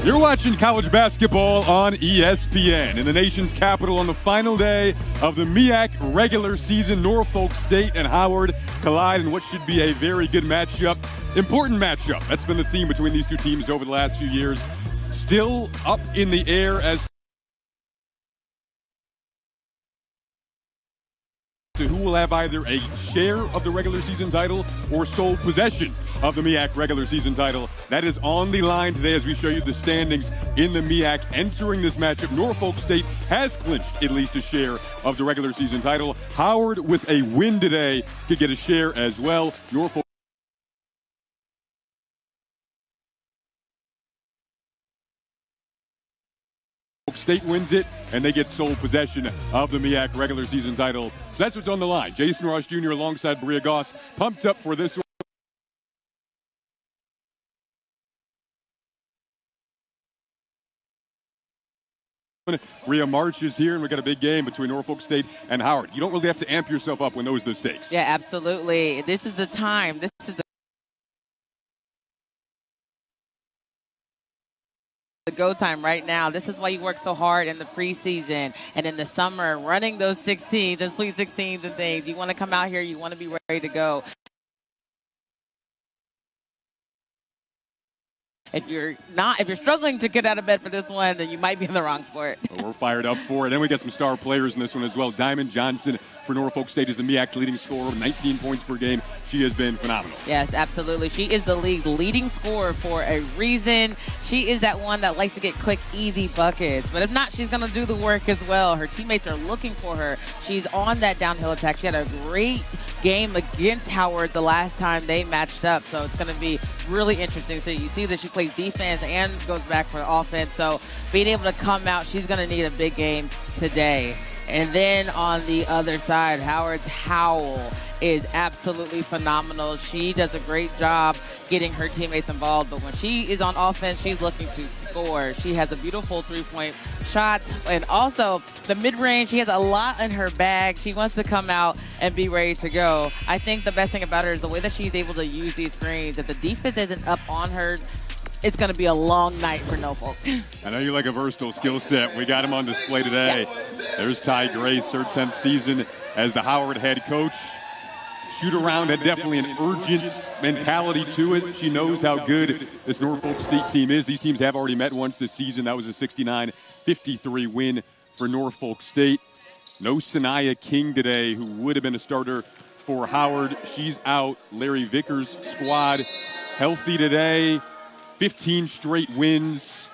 You're watching college basketball on ESPN. In the nation's capital on the final day of the MEAC regular season, Norfolk State and Howard collide in what should be a very good matchup. Important matchup. That's been the theme between these two teams over the last few years. Still up in the air as to who will have either a share of the regular season title or sole possession of the MEAC regular season title. That is on the line today as we show you the standings in the MEAC entering this matchup. Norfolk State has clinched at least a share of the regular season title. Howard, with a win today, could get a share as well. Norfolk State wins it, and they get sole possession of the MEAC regular season title. So that's what's on the line. Jason Ross Jr. alongside Bria Goss, pumped up for this one. Bria March is here, and we got a big game between Norfolk State and Howard. You don't really have to amp yourself up when those are the stakes. Yeah, absolutely. This is the time. This is the go time right now. This is why you work so hard in the preseason and in the summer, running those 16s and Sweet 16s and things. You want to come out here, you want to be ready to go. If you're struggling to get out of bed for this one, then you might be in the wrong sport. Well, we're fired up for it. And we got some star players in this one as well. Diamond Johnson for Norfolk State is the MEAC's leading scorer, 19 points per game. She has been phenomenal. Yes, absolutely. She is the league's leading scorer for a reason. She is that one that likes to get quick, easy buckets. But if not, she's going to do the work as well. Her teammates are looking for her. She's on that downhill attack. She had a great game against Howard the last time they matched up. So it's going to be really interesting. So you see that she plays defense and goes back for the offense. So being able to come out, she's going to need a big game today. And then on the other side, Howard's Howell is absolutely phenomenal. She does a great job getting her teammates involved, but when she is on offense, she's looking to score. She has a beautiful three-point shot, and also the mid-range, she has a lot in her bag. She wants to come out and be ready to go. I think the best thing about her is the way that she's able to use these screens. If the defense isn't up on her, it's going to be a long night for Norfolk. I know you like a versatile skill set. We got him on display today. Yeah. There's Ty Grace, her 10th season as the Howard head coach. Shoot-around had definitely an urgent mentality to it. She knows how good this Norfolk State team is. These teams have already met once this season. That was a 69-53 win for Norfolk State. No Sanaya King today, who would have been a starter for Howard. She's out. Larry Vickers' squad healthy today. 15 straight wins.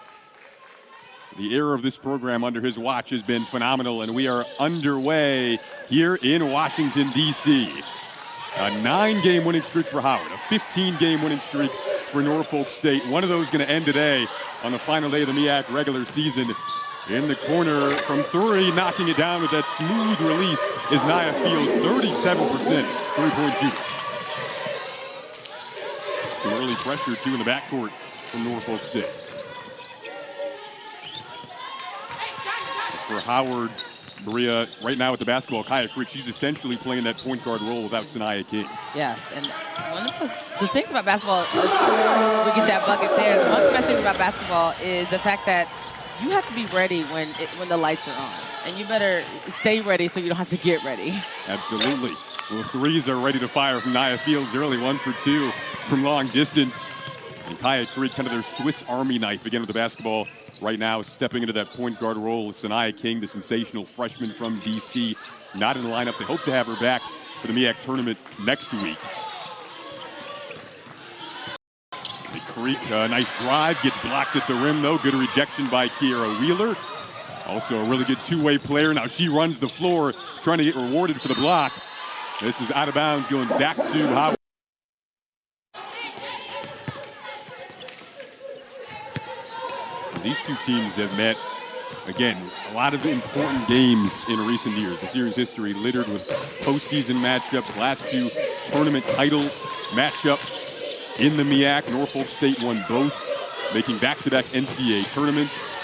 The era of this program under his watch has been phenomenal, and we are underway here in Washington, D.C. A 9-game winning streak for Howard, a 15-game winning streak for Norfolk State. One of those going to end today on the final day of the MEAC regular season. In the corner from 3, knocking it down with that smooth release is Nia Fields, 37% three-point shooter. Some early pressure, too, in the backcourt from Norfolk State. For Howard, Bria, right now with the basketball, Kaya Creek, she's essentially playing that point guard role without Sanaya King. Yes, and one of the things about basketball, we get that bucket there. One of the best things about basketball is the fact that you have to be ready when the lights are on. And you better stay ready so you don't have to get ready. Absolutely. Well, threes are ready to fire from Nia Fields early, 1 for 2 from long distance. And Kaya Creek, kind of their Swiss Army knife again with the basketball right now, stepping into that point guard role with Sanaya King, the sensational freshman from D.C., not in the lineup. They hope to have her back for the MEAC tournament next week. The Creek, nice drive, gets blocked at the rim, though. Good rejection by Kiera Wheeler. Also a really good two-way player. Now she runs the floor, trying to get rewarded for the block. This is out of bounds, going back to Howard. These two teams have met, again, a lot of important games in recent years. The series history littered with postseason matchups. Last two tournament title matchups in the MEAC. Norfolk State won both, making back-to-back NCAA tournaments.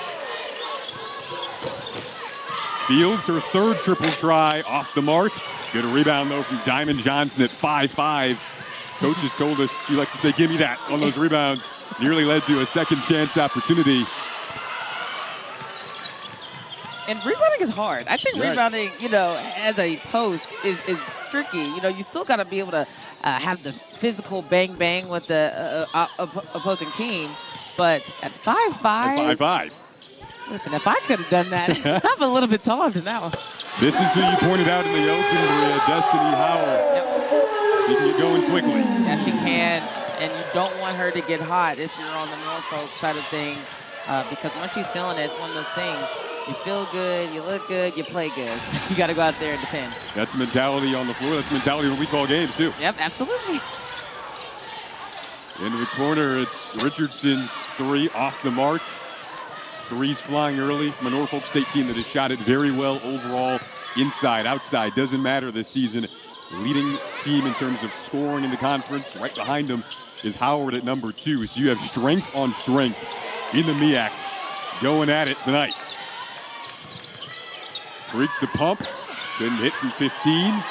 Fields, her third triple try, off the mark. Good rebound, though, from Diamond Johnson at 5'5". Coaches told us she likes to say, "Give me that" on those rebounds. Nearly led to a second chance opportunity. And rebounding is hard. I think rebounding, as a post is tricky. You still got to be able to have the physical bang with the opposing team. But at 5'5", listen, if I could have done that, I'm a little bit taller than that one. This is who you pointed out in the open, Maria, Destiny Howard. Yep. She can get going quickly. Yeah, she can. And you don't want her to get hot if you're on the Norfolk side of things, because once she's feeling it, it's one of those things. You feel good, you look good, you play good. You got to go out there and defend. That's the mentality on the floor. That's the mentality when we call games, too. Yep, absolutely. Into the corner, it's Richardson's three off the mark. Threes flying early from a Norfolk State team that has shot it very well overall, inside, outside. Doesn't matter this season. Leading team in terms of scoring in the conference. Right behind them is Howard at number 2. So you have strength on strength in the MEAC going at it tonight. Creek the pump. Couldn't hit from 15.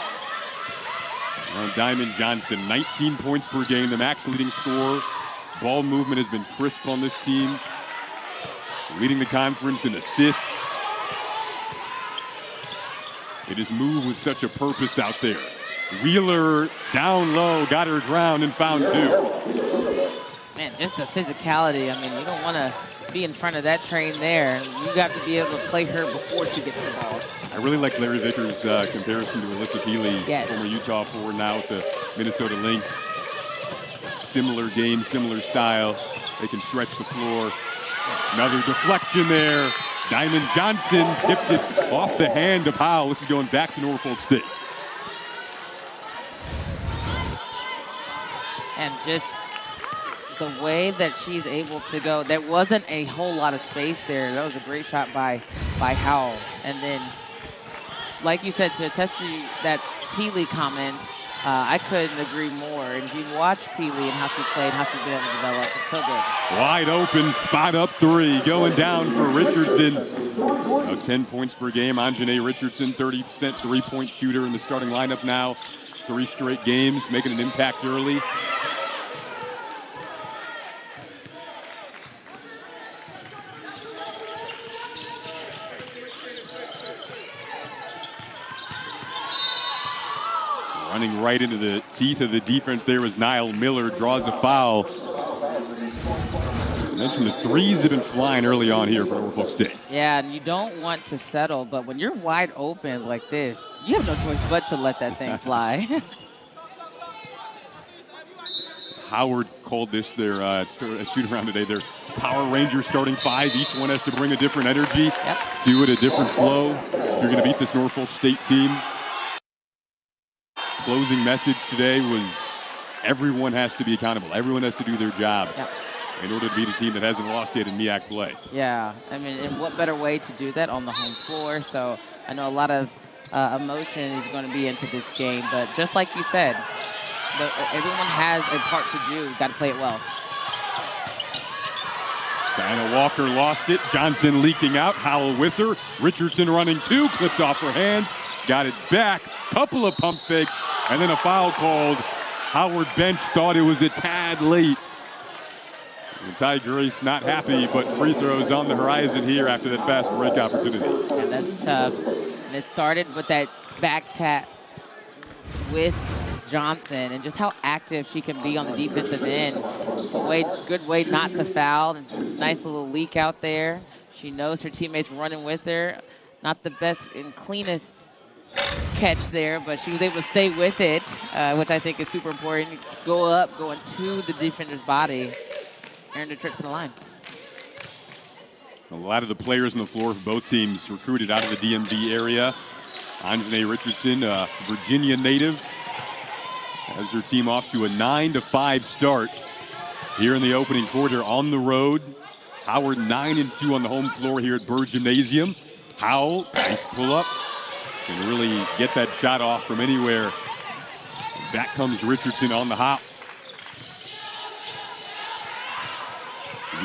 Diamond Johnson, 19 points per game, the max leading scorer. Ball movement has been crisp on this team. Leading the conference in assists. It is moved with such a purpose out there. Wheeler down low, got her ground and found 2. Man, just the physicality. I mean, you don't want to be in front of that train there. You got to be able to play her before she gets the ball. I really like Larry Vickers' comparison to Alyssa Healy, former Utah forward, now with the Minnesota Lynx. Similar game, similar style. They can stretch the floor. Another deflection there. Diamond Johnson tipped it off the hand of Howell. This is going back to Norfolk State. And just the way that she's able to go, there wasn't a whole lot of space there. That was a great shot by Howell. And then, like you said, to attest to that Peely comment, I couldn't agree more. And if you watch Peely and how she played, how she's been able to develop, it's so good. Wide open, spot up 3, going down for Richardson. 10 points per game. Anjanae Richardson, 30% three-point shooter in the starting lineup now. 3 straight games, making an impact early. Running right into the teeth of the defense there was Niall Miller, draws a foul. I mentioned the threes have been flying early on here for Norfolk State. Yeah, and you don't want to settle, but when you're wide open like this, you have no choice but to let that thing fly. Howard called this their shoot around today, their Power Rangers starting 5. Each one has to bring a different energy to it, a different flow. If you're going to beat this Norfolk State team. Closing message today was everyone has to be accountable. Everyone has to do their job in order to beat a team that hasn't lost yet in MEAC play. Yeah, I mean, and what better way to do that on the home floor? So I know a lot of emotion is going to be into this game, but just like you said, everyone has a part to do. Got to play it well. Diana Walker lost it. Johnson leaking out. Howell with her. Richardson running 2. Clipped off her hands. Got it back. Couple of pump fakes. And then a foul called. Howard bench thought it was a tad late. And Ty Grace not happy, but free throws on the horizon here after that fast break opportunity. And that's tough. And it started with that back tap with Johnson and just how active she can be on the defensive end. Good way not to foul. Nice little leak out there. She knows her teammates running with her. Not the best and cleanest catch there, but she was able to stay with it, which I think is super important. Go up, go into the defender's body, earn the trip to the line. A lot of the players on the floor for both teams recruited out of the DMV area. Anjanae Richardson, Virginia native, has her team off to a 9-5 start here in the opening quarter on the road. Howard 9-2 on the home floor here at Burr Gymnasium. Howell, nice pull up. Can really get that shot off from anywhere. Back comes Richardson on the hop.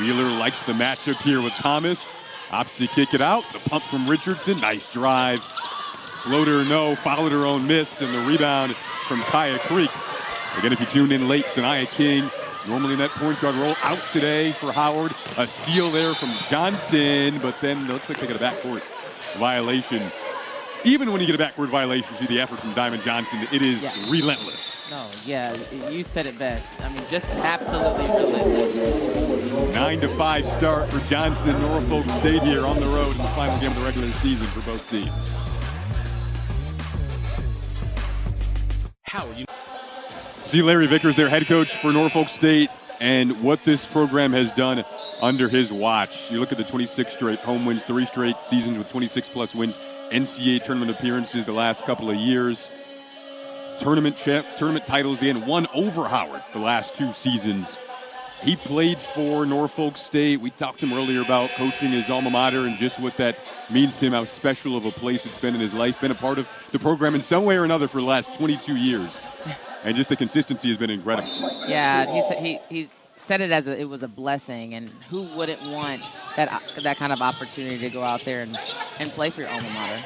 Wheeler likes the matchup here with Thomas. Opts to kick it out. The pump from Richardson. Nice drive. Floater, no. Followed her own miss. And the rebound from Kaya Creek. Again, if you tuned in late, Sanaya King, normally in that point guard role, out today for Howard. A steal there from Johnson, but then it looks like they got a backcourt violation. Even when you get a backcourt violation, see the effort from Diamond Johnson, it is relentless. No, yeah, you said it best. I mean, just absolutely relentless. 9-5 start for Johnson and Norfolk State here on the road in the final game of the regular season for both teams. See Larry Vickers, their head coach for Norfolk State, and what this program has done under his watch. You look at the 26 straight home wins, 3 straight seasons with 26-plus wins, NCAA tournament appearances the last couple of years. Tournament titles in, won over Howard the last 2 seasons. He played for Norfolk State. We talked to him earlier about coaching his alma mater and just what that means to him, how special of a place it's been in his life. Been a part of the program in some way or another for the last 22 years. And just the consistency has been incredible. Yeah, he said it as it was a blessing, and who wouldn't want that kind of opportunity to go out there and play for your alma mater?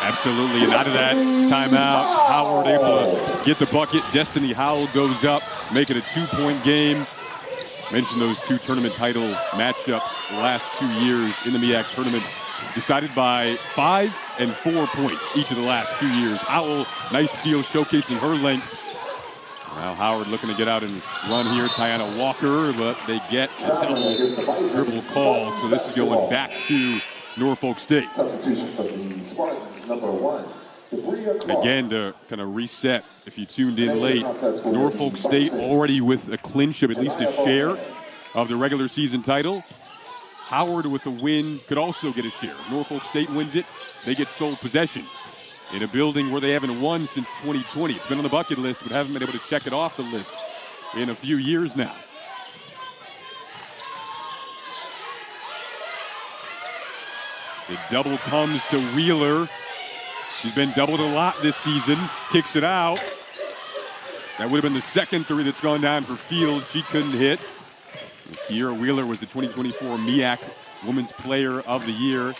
Absolutely, and out of that timeout, Howard able to get the bucket. Destiny Howell goes up, make it a 2-point game. Mentioned those 2 tournament title matchups the last 2 years in the MEAC tournament, decided by 5 and 4 points each of the last 2 years. Howell, nice steal, showcasing her length. Now Howard looking to get out and run here. Tiana Walker, but they get a double dribble call, so this is going back to Norfolk State. Substitution for the Spartans, number 1. Again, to kind of reset, if you tuned in late, Norfolk State already with a clinch of at least a share of the regular season title. Howard with a win could also get a share. Norfolk State wins it, they get sole possession in a building where they haven't won since 2020. It's been on the bucket list, but haven't been able to check it off the list in a few years now. The double comes to Wheeler. She's been doubled a lot this season. Kicks it out. That would have been the second 3 that's gone down for Field. She couldn't hit. Kiera Wheeler was the 2024 MEAC Women's Player of the Year.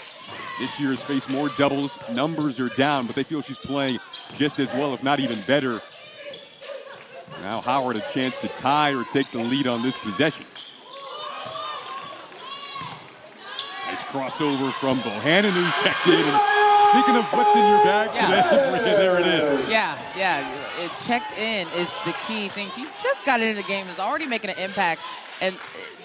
This year has faced more doubles. Numbers are down, but they feel she's playing just as well, if not even better. Now Howard a chance to tie or take the lead on this possession. Nice crossover from Bohannon, who's checked in. And speaking of what's in your bag today, there it is. Yeah. It checked in is the key thing. She just got into the game, is already making an impact. And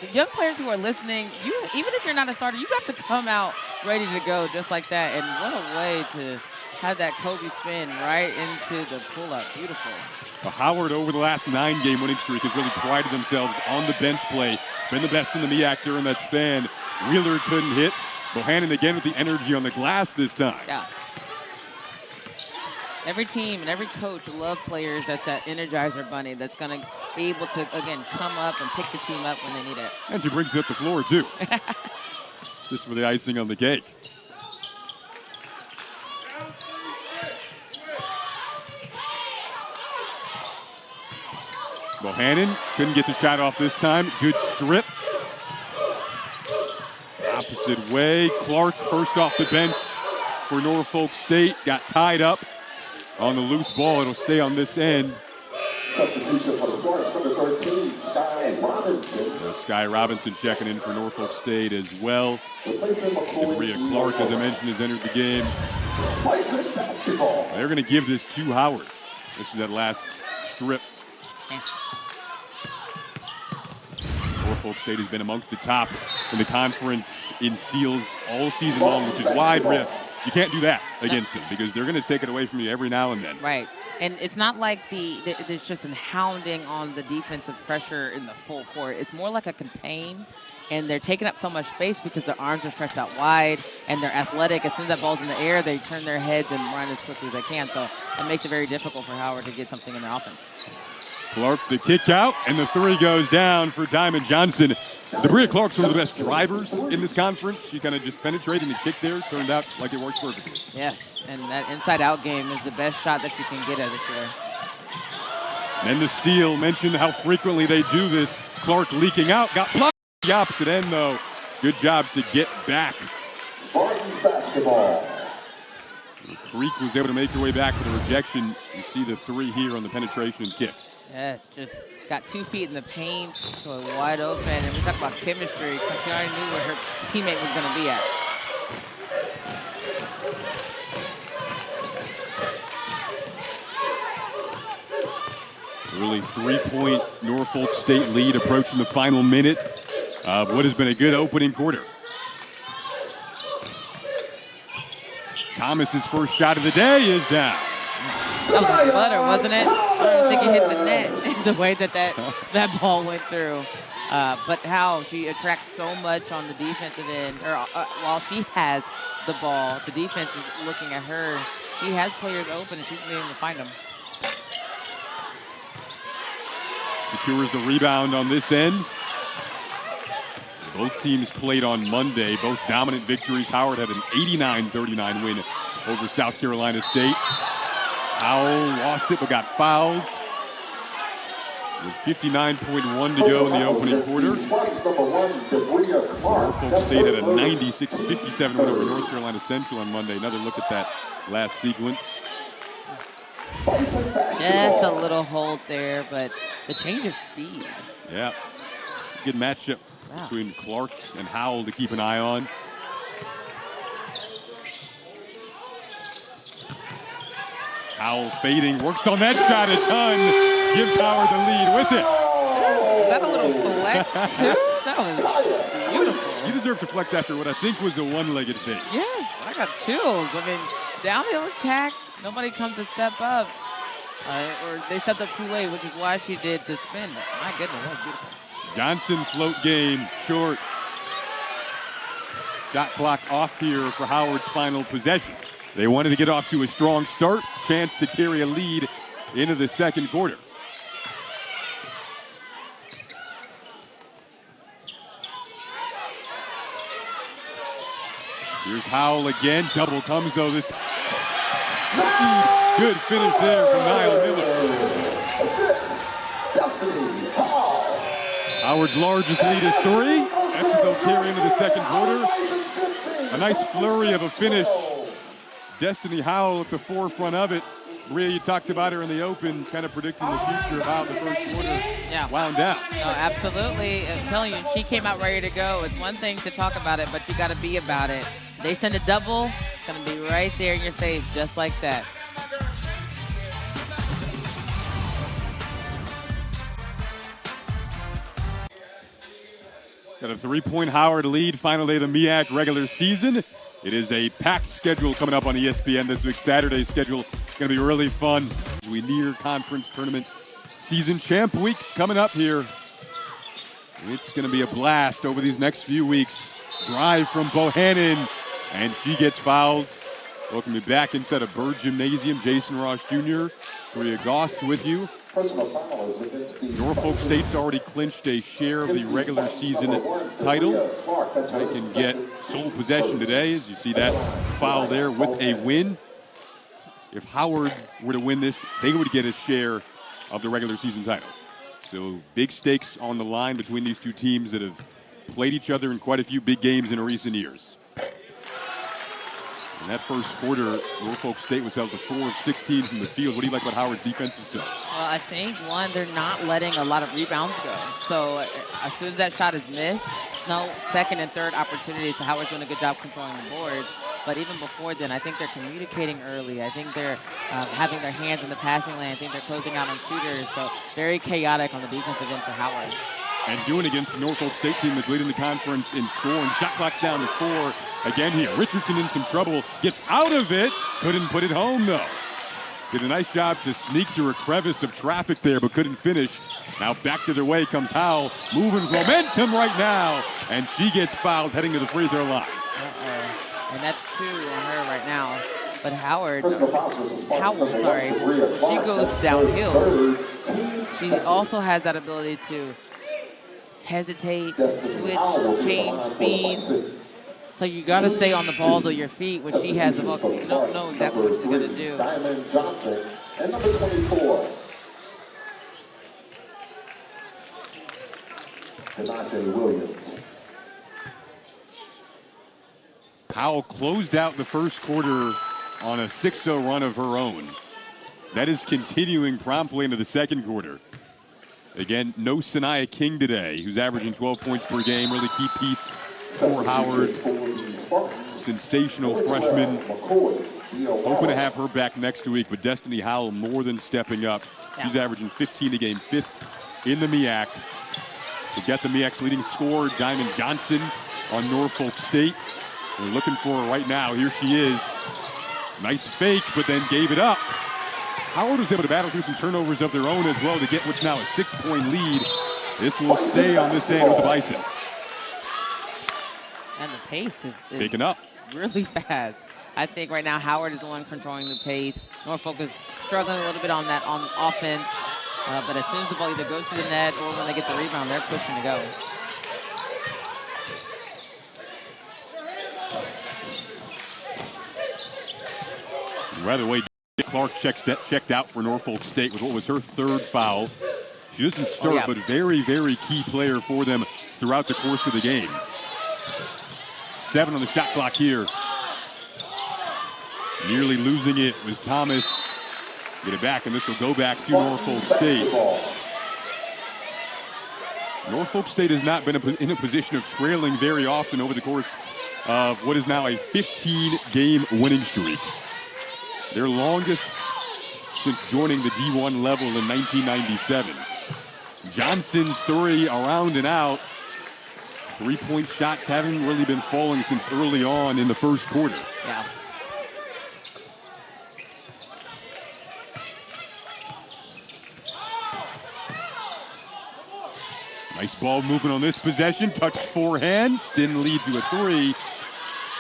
the young players who are listening, even if you're not a starter, you have to come out ready to go just like that. And what a way to have that Kobe spin right into the pull-up. Beautiful. Howard, over the last 9-game winning streak, has really prided themselves on the bench play. Been the best in the MEAC during that span. Wheeler couldn't hit. Bohannon again with the energy on the glass this time. Yeah. Every team and every coach love players that's that Energizer bunny that's going to be able to, again, come up and pick the team up when they need it. And she brings it up the floor, too. Just for the icing on the cake. Bohannon couldn't get the shot off this time. Good strip. Opposite way. Clark first off the bench for Norfolk State. Got tied up on the loose ball. It'll stay on this end. Substitution for the Spartans, number 13, Sky Robinson. Sky Robinson checking in for Norfolk State as well. Maria Clark, as I mentioned, has entered the game. Bison basketball. They're going to give this to Howard. This is that last strip. Norfolk State has been amongst the top in the conference in steals all season long, which is why, Bria, you can't do that against them because they're going to take it away from you every now and then. Right. And it's not like there's just a hounding on the defensive pressure in the full court. It's more like a contain, and they're taking up so much space because their arms are stretched out wide, and they're athletic. As soon as that ball's in the air, they turn their heads and run as quickly as they can. So it makes it very difficult for Howard to get something in their offense. Clark the kick out, and the 3 goes down for Diamond Johnson. Bria Clark's one of the best drivers in this conference. She kind of just penetrated and kicked there. Turned out like it worked perfectly. Yes, and that inside-out game is the best shot that you can get at this year. And the steal, mentioned how frequently they do this. Clark leaking out, got blocked at the opposite end, though. Good job to get back. Spartans basketball. Creek was able to make her way back for the rejection. You see the 3 here on the penetration kick. Yes, just got 2 feet in the paint, so wide open. And we talk about chemistry, because she already knew where her teammate was going to be at. Early 3-point Norfolk State lead approaching the final minute of what has been a good opening quarter. Thomas's first shot of the day is down. That was a flutter, wasn't it? I don't think it hit the net the way that ball went through. But how she attracts so much on the defensive end. While she has the ball, the defense is looking at her. She has players open and she's been able to find them. Secures the rebound on this end. Both teams played on Monday, both dominant victories. Howard had an 89-39 win over South Carolina State. Howell lost it but got fouled. With 59.1 to go in the opening quarter. Norfolk State had a 96-57 win over North Carolina Central on Monday. Another look at that last sequence. Just a little hold there, but the change of speed. Yeah, good matchup between Clark and Howell to keep an eye on. Howell fading, works on that shot a ton, gives Howard the lead with it. Is that a little flex too? That was beautiful. You deserve to flex after what I think was a one-legged fade. Yes, I got chills. I mean, downhill attack, nobody comes to step up. Or they stepped up too late, which is why she did the spin. My goodness, that was beautiful. Johnson float game, short. Shot clock off here for Howard's final possession. They wanted to get off to a strong start, chance to carry a lead into the second quarter. Here's Howell again, double comes though this time. Good finish there from Niall Miller. Howard's largest lead is 3. That's what they'll carry into the second quarter. A nice flurry of a finish. Destiny Howell at the forefront of it. Maria, you talked about her in the open, kind of predicting the future of how the first quarter wound out. No, absolutely. I'm telling you, she came out ready to go. It's one thing to talk about it, but you got to be about it. They send a double, it's going to be right there in your face, just like that. Got a 3-point Howard lead, final day of the MEAC regular season. It is a packed schedule coming up on ESPN this week. Saturday's schedule is going to be really fun as we near conference tournament season champ week coming up here. It's going to be a blast over these next few weeks. Drive from Bohannon, and she gets fouled. Welcome me back inside of Bird Gymnasium. Jason Ross Jr., Maria Goss with you. Norfolk State's already clinched a share of the regular season title. They can get sole possession today, as you see that foul there with a win. If Howard were to win this, they would get a share of the regular season title. So big stakes on the line between these two teams that have played each other in quite a few big games in recent years. In that first quarter, Norfolk State was held to 4 of 16 from the field. What do you like about Howard's defensive stuff? Well, I think, one, they're not letting a lot of rebounds go. So as soon as that shot is missed, no second and third opportunities. So Howard's doing a good job controlling the boards. But even before then, I think they're communicating early. I think they're having their hands in the passing lane. I think they're closing out on shooters. So very chaotic on the defensive end for Howard. And doing against the Norfolk State team that's leading the conference in scoring. Shot clock's down to 4. Again here, Richardson in some trouble. Gets out of it. Couldn't put it home, though. Did a nice job to sneak through a crevice of traffic there, but couldn't finish. Now back to their way comes Howell. Moving momentum right now. And she gets fouled heading to the free throw line. And that's 2 on her right now. But Howell, when she goes downhill, she also has that ability to hesitate, switch, change speeds. So you got to stay on the balls of your feet when she has the ball. You don't know exactly what she's going to do. Diamond Johnson and number 24. Denante Williams. Howell closed out the first quarter on a 6-0 run of her own. That is continuing promptly into the second quarter. Again, no Sanaya King today, who's averaging 12 points per game. Really key piece for Howard. Sensational freshman. Hoping to have her back next week, but Destiny Howell more than stepping up. Yeah. She's averaging 15 a game, 5th in the MEAC. To get the MEAC's leading scorer, Diamond Johnson on Norfolk State. We're looking for her right now. Here she is. Nice fake, but then gave it up. Howard was able to battle through some turnovers of their own as well to get what's now a 6-point lead. This will stay on this end with the Bison. And the pace is picking up really fast. I think right now Howard is the one controlling the pace. Norfolk is struggling a little bit on that on offense. But as soon as the ball either goes to the net or when they get the rebound, they're pushing to go. By the way, Clark checked out for Norfolk State with what was her 3rd foul. She doesn't start, but very, very key player for them throughout the course of the game. 7 on the shot clock here. Nearly losing it was Thomas. Get it back, and this will go back to Norfolk State. Norfolk State has not been in a position of trailing very often over the course of what is now a 15-game winning streak. Their longest since joining the D1 level in 1997. Johnson's 3 around and out. 3-point shots haven't really been falling since early on in the first quarter. Yeah. Nice ball movement on this possession. Touched 4 hands. Didn't lead to a 3.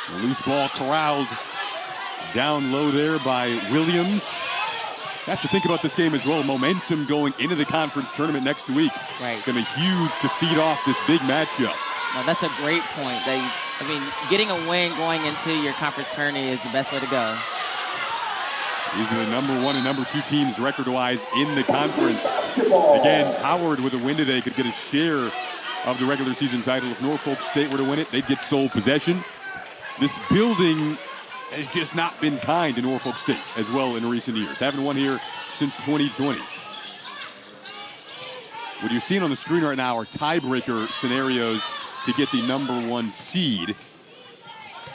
The loose ball corralled down low there by Williams. Have to think about this game as well. Momentum going into the conference tournament next week. Right. It's going to be huge to feed off this big matchup. Well, that's a great point. Getting a win going into your conference tourney is the best way to go. These are the number 1 and number 2 teams record-wise in the conference. Again, Howard with a win today could get a share of the regular season title. If Norfolk State were to win it, they'd get sole possession. This building has just not been kind to Norfolk State as well in recent years. Haven't won here since 2020. What you're seeing on the screen right now are tiebreaker scenarios to get the number 1 seed.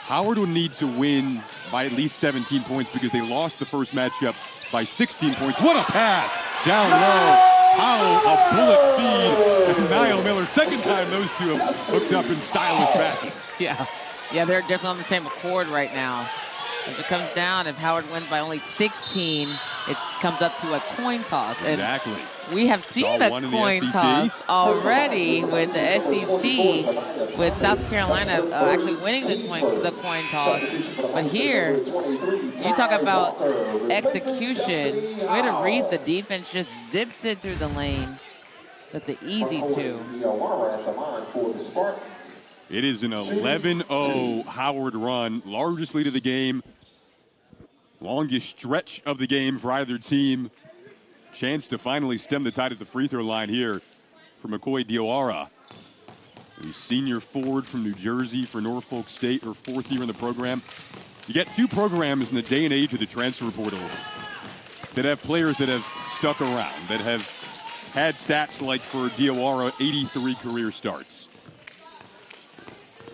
Howard would need to win by at least 17 points because they lost the first matchup by 16 points. What a pass down low. Howell, a bullet feed. And Niall Miller, second time those two have hooked up in stylish fashion. Yeah, they're definitely on the same accord right now. If it comes down, if Howard wins by only 16, it comes up to a coin toss. And exactly. We have seen a coin toss already with the SEC, with South Carolina actually winning the coin toss. But here, you talk about execution. Way to read the defense, just zips it through the lane with the easy 2. It is an 11-0 Howard run, largest lead of the game, longest stretch of the game for either team. Chance to finally stem the tide at the free throw line here for McCoy Diawara. The senior forward from New Jersey for Norfolk State, her 4th year in the program. You get 2 programs in the day and age of the transfer portal that have players that have stuck around, that have had stats like for Diawara, 83 career starts.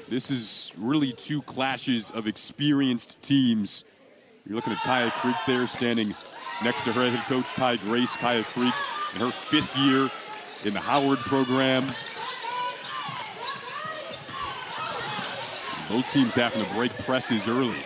This is really 2 clashes of experienced teams. You're looking at Kaya Creek there, standing next to her head coach, Ty Grace. Kaya Creek in her 5th year in the Howard program. Both teams having to break presses early.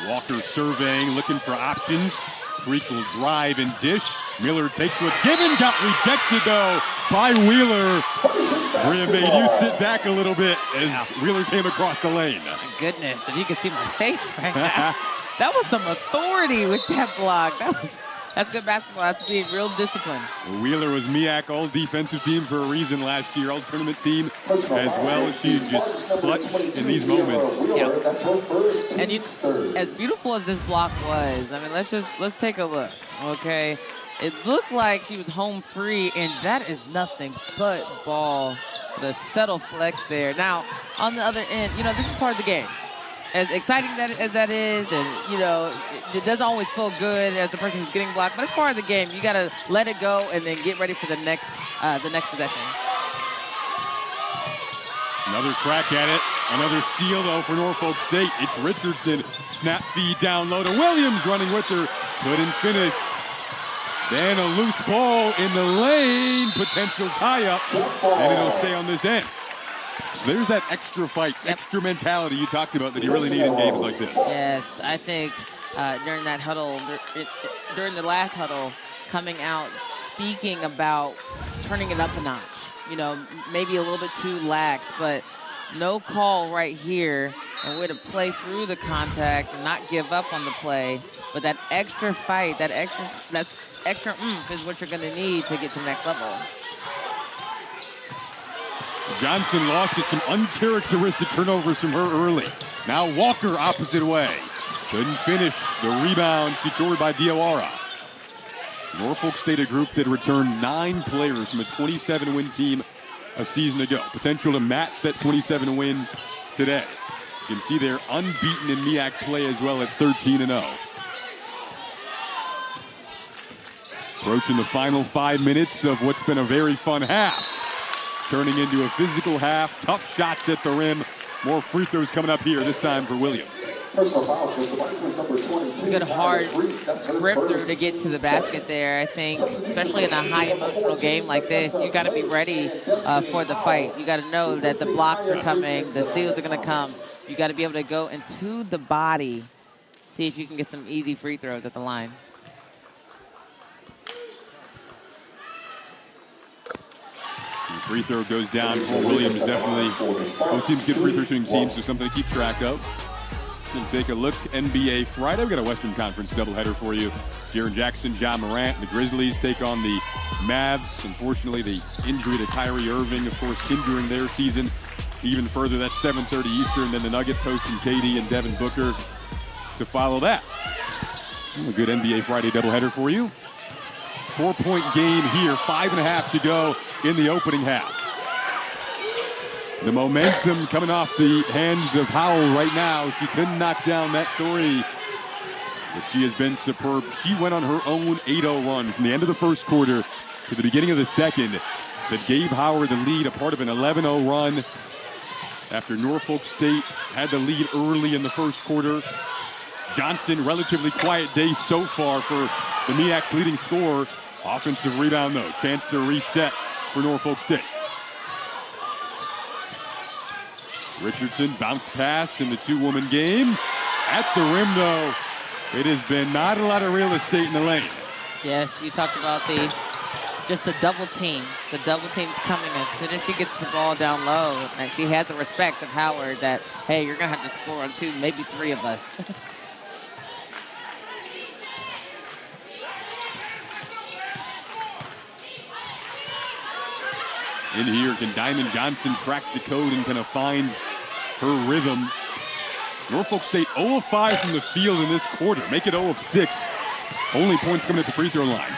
Walker surveying, looking for options. Creek will drive and dish. Miller takes what's given, got rejected though by Wheeler. Bria made you sit back a little bit as Wheeler came across the lane. My goodness, if you can see my face right now. That was some authority with that block. That's good basketball. That's being real disciplined. Wheeler was MEAC all defensive team for a reason last year, all tournament team as well. She's just clutch in these moments. Yeah. And as beautiful as this block was, I mean, let's take a look. Okay, It looked like she was home free, and that is nothing but ball. The subtle flex there. Now, on the other end, you know, this is part of the game. As exciting as that is, and, you know, it doesn't always feel good as the person who's getting blocked, but it's part of the game. You got to let it go and then get ready for the next possession. Another crack at it. Another steal, though, for Norfolk State. It's Richardson. Snap feed down low to Williams, running with her. Couldn't finish. Then a loose ball in the lane. Potential tie-up. And it'll stay on this end. So there's that extra fight, extra mentality you talked about that you really need in games like this. Yes, I think during that huddle, during the last huddle, coming out, speaking about turning it up a notch. You know, maybe a little bit too lax, but no call right here, and way to play through the contact and not give up on the play. But that extra fight, that extra oomph is what you're going to need to get to the next level. Johnson lost it. Some uncharacteristic turnovers from her early. Now Walker opposite way. Couldn't finish. The rebound secured by Diawara. Norfolk State, a group that returned 9 players from a 27-win team a season ago. Potential to match that 27 wins today. You can see they're unbeaten in MEAC play as well at 13-0. Approaching the final 5 minutes of what's been a very fun half. Turning into a physical half. Tough shots at the rim. More free throws coming up here, this time for Williams. Personal fouls for the Bison, number 22. Good hard grip through to get to the basket there, I think, especially in a high emotional game like this. You got to be ready for the fight. You got to know that the blocks are coming, the steals are going to come. You got to be able to go into the body, see if you can get some easy free throws at the line. The free throw goes down for Williams. Definitely both teams good free throw shooting teams, so something to keep track of. Going to take a look NBA Friday. We've got a Western Conference doubleheader for you. Jaren Jackson, John Morant, the Grizzlies take on the Mavs. Unfortunately, the injury to Kyrie Irving, of course, hindering their season even further. That's 7:30 Eastern. Then the Nuggets hosting KD and Devin Booker to follow that. A good NBA Friday doubleheader for you. 4-point game here, 5.5 to go in the opening half. The momentum coming off the hands of Howell right now. She couldn't knock down that three, but she has been superb. She went on her own 8-0 run from the end of the first quarter to the beginning of the second that gave Howard the lead, a part of an 11-0 run after Norfolk State had the lead early in the first quarter. Johnson, relatively quiet day so far for the MEAC's leading scorer. Offensive rebound, though. Chance to reset for Norfolk State. Richardson, bounce pass in the two-woman game. At the rim, though, it has been not a lot of real estate in the lane. Yes, you talked about just the double team. The double team's coming in. As soon as she gets the ball down low, and she has the respect of Howard that, hey, you're going to have to score on 2, maybe 3 of us. In here, can Diamond Johnson crack the code and kind of find her rhythm? Norfolk State 0 of 5 from the field in this quarter. Make it 0 of 6. Only points coming at the free throw line.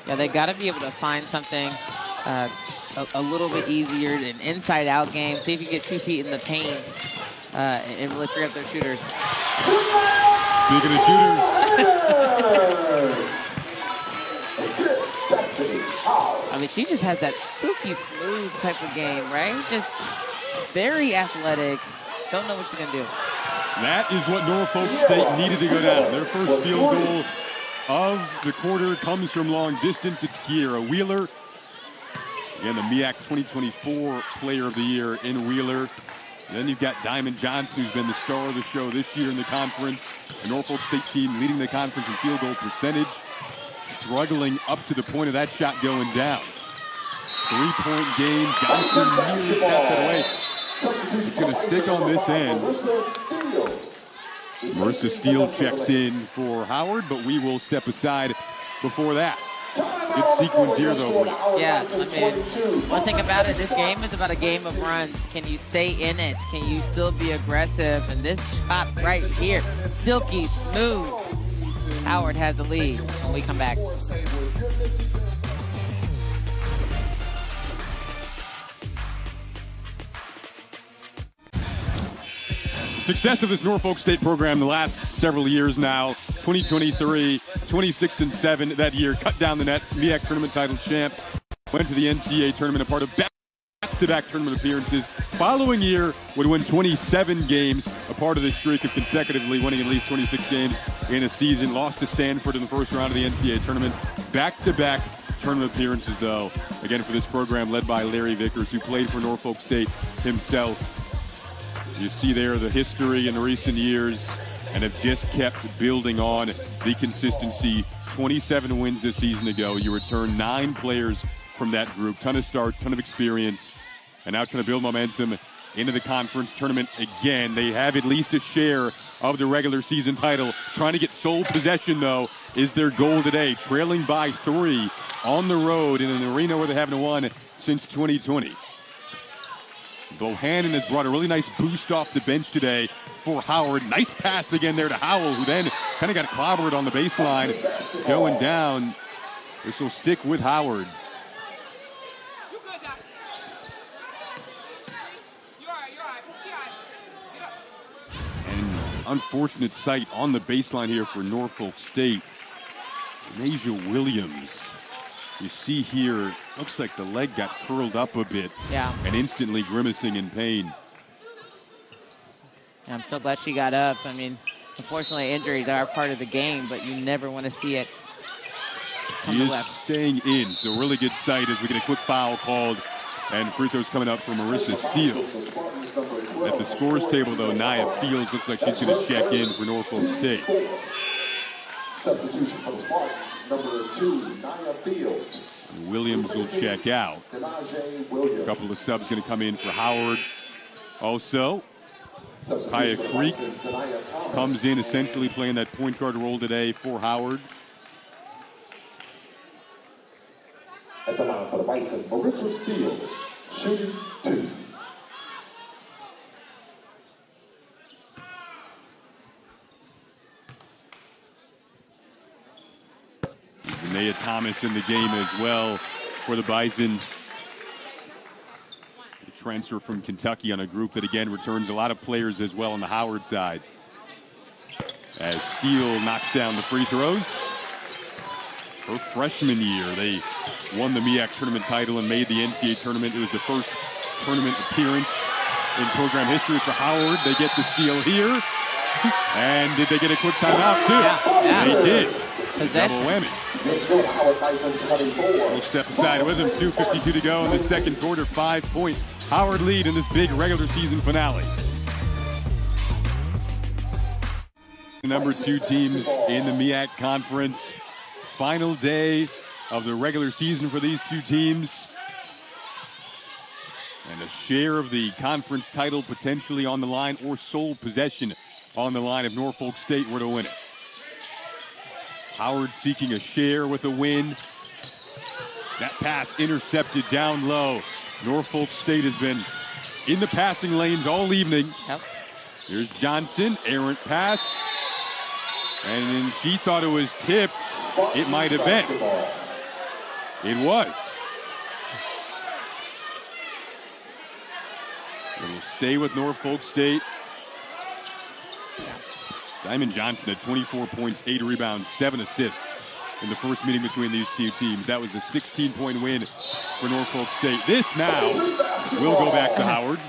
Yeah, they got to be able to find something a little bit easier, an inside-out game. See if you get 2 feet in the paint and really free up their shooters. Speaking of shooters. I mean, she just has that silky smooth type of game, right? Just very athletic. Don't know what she's going to do. That is what Norfolk State needed to go down. Their first field goal of the quarter comes from long distance. It's Kiera Wheeler. Again, the MEAC 2024 Player of the Year in Wheeler. And then you've got Diamond Johnson, who's been the star of the show this year in the conference. The Norfolk State team leading the conference in field goal percentage. Struggling up to the point of that shot going down. 3-point game. Johnson nearly got that away. It's going to stick on this end. Marissa Steele checks in for Howard, but we will step aside before that. Good sequence here, though. Yeah, I mean, one thing about it, this game is about a game of runs. Can you stay in it? Can you still be aggressive? And this shot right here, silky smooth. Howard has the lead when we come back. Success of this Norfolk State program the last several years now. 2023, 26-7 that year, cut down the nets. MEAC tournament title champs, went to the NCAA tournament, a part of back-to-back tournament appearances. Following year would win 27 games, a part of the streak of consecutively winning at least 26 games in a season. Lost to Stanford in the first round of the NCAA tournament. Back-to-back tournament appearances, though, again for this program led by Larry Vickers, who played for Norfolk State himself. You see there the history in recent years and have just kept building on the consistency. 27 wins this season ago. You return 9 players from that group. Ton of starts, ton of experience, and now trying to build momentum into the conference tournament again. They have at least a share of the regular season title. Trying to get sole possession, though, is their goal today. Trailing by 3 on the road in an arena where they haven't won since 2020. Bohannon has brought a really nice boost off the bench today for Howard. Nice pass again there to Howell, who then kind of got clobbered on the baseline going down. This will stick with Howard. And unfortunate sight on the baseline here for Norfolk State. Asia Williams. You see here, looks like the leg got curled up a bit. Yeah. And instantly grimacing in pain. I'm so glad she got up. I mean, unfortunately, injuries are part of the game, but you never want to see it She is staying in, so really good sight as we get a quick foul called. And free throws coming up for Marissa Steele. At the scores table, though, Nia Fields looks like she's going to check in for Norfolk State. Substitution for the Spartans, number 2, Nia Fields. And Williams will check out. A couple of subs going to come in for Howard. Also, Kaya Creek comes in essentially playing that point guard role today for Howard. At the line for the Bison, Marissa Steele, shooting 2. Zanaya Thomas in the game as well for the Bison. The transfer from Kentucky on a group that again returns a lot of players as well on the Howard side. As Steele knocks down the free throws. Her freshman year, they won the MEAC tournament title and made the NCAA tournament. It was the first tournament appearance in program history for Howard. They get the steal here. And did they get a quick timeout, too? Yeah. They did. Possession. Double whammy. We'll step aside with him. 2:52 to go in the second quarter. 5-point Howard lead in this big regular season finale. The number 2 teams in the MEAC conference. Final day of the regular season for these 2 teams. And a share of the conference title potentially on the line, or sole possession on the line if Norfolk State were to win it. Howard seeking a share with a win. That pass intercepted down low. Norfolk State has been in the passing lanes all evening. Yep. Here's Johnson, errant pass. And then she thought it was tipped. It might have been. It was. It will stay with Norfolk State. Diamond Johnson had 24 points, 8 rebounds, 7 assists in the first meeting between these 2 teams. That was a 16-point win for Norfolk State. This now will go back to Howard.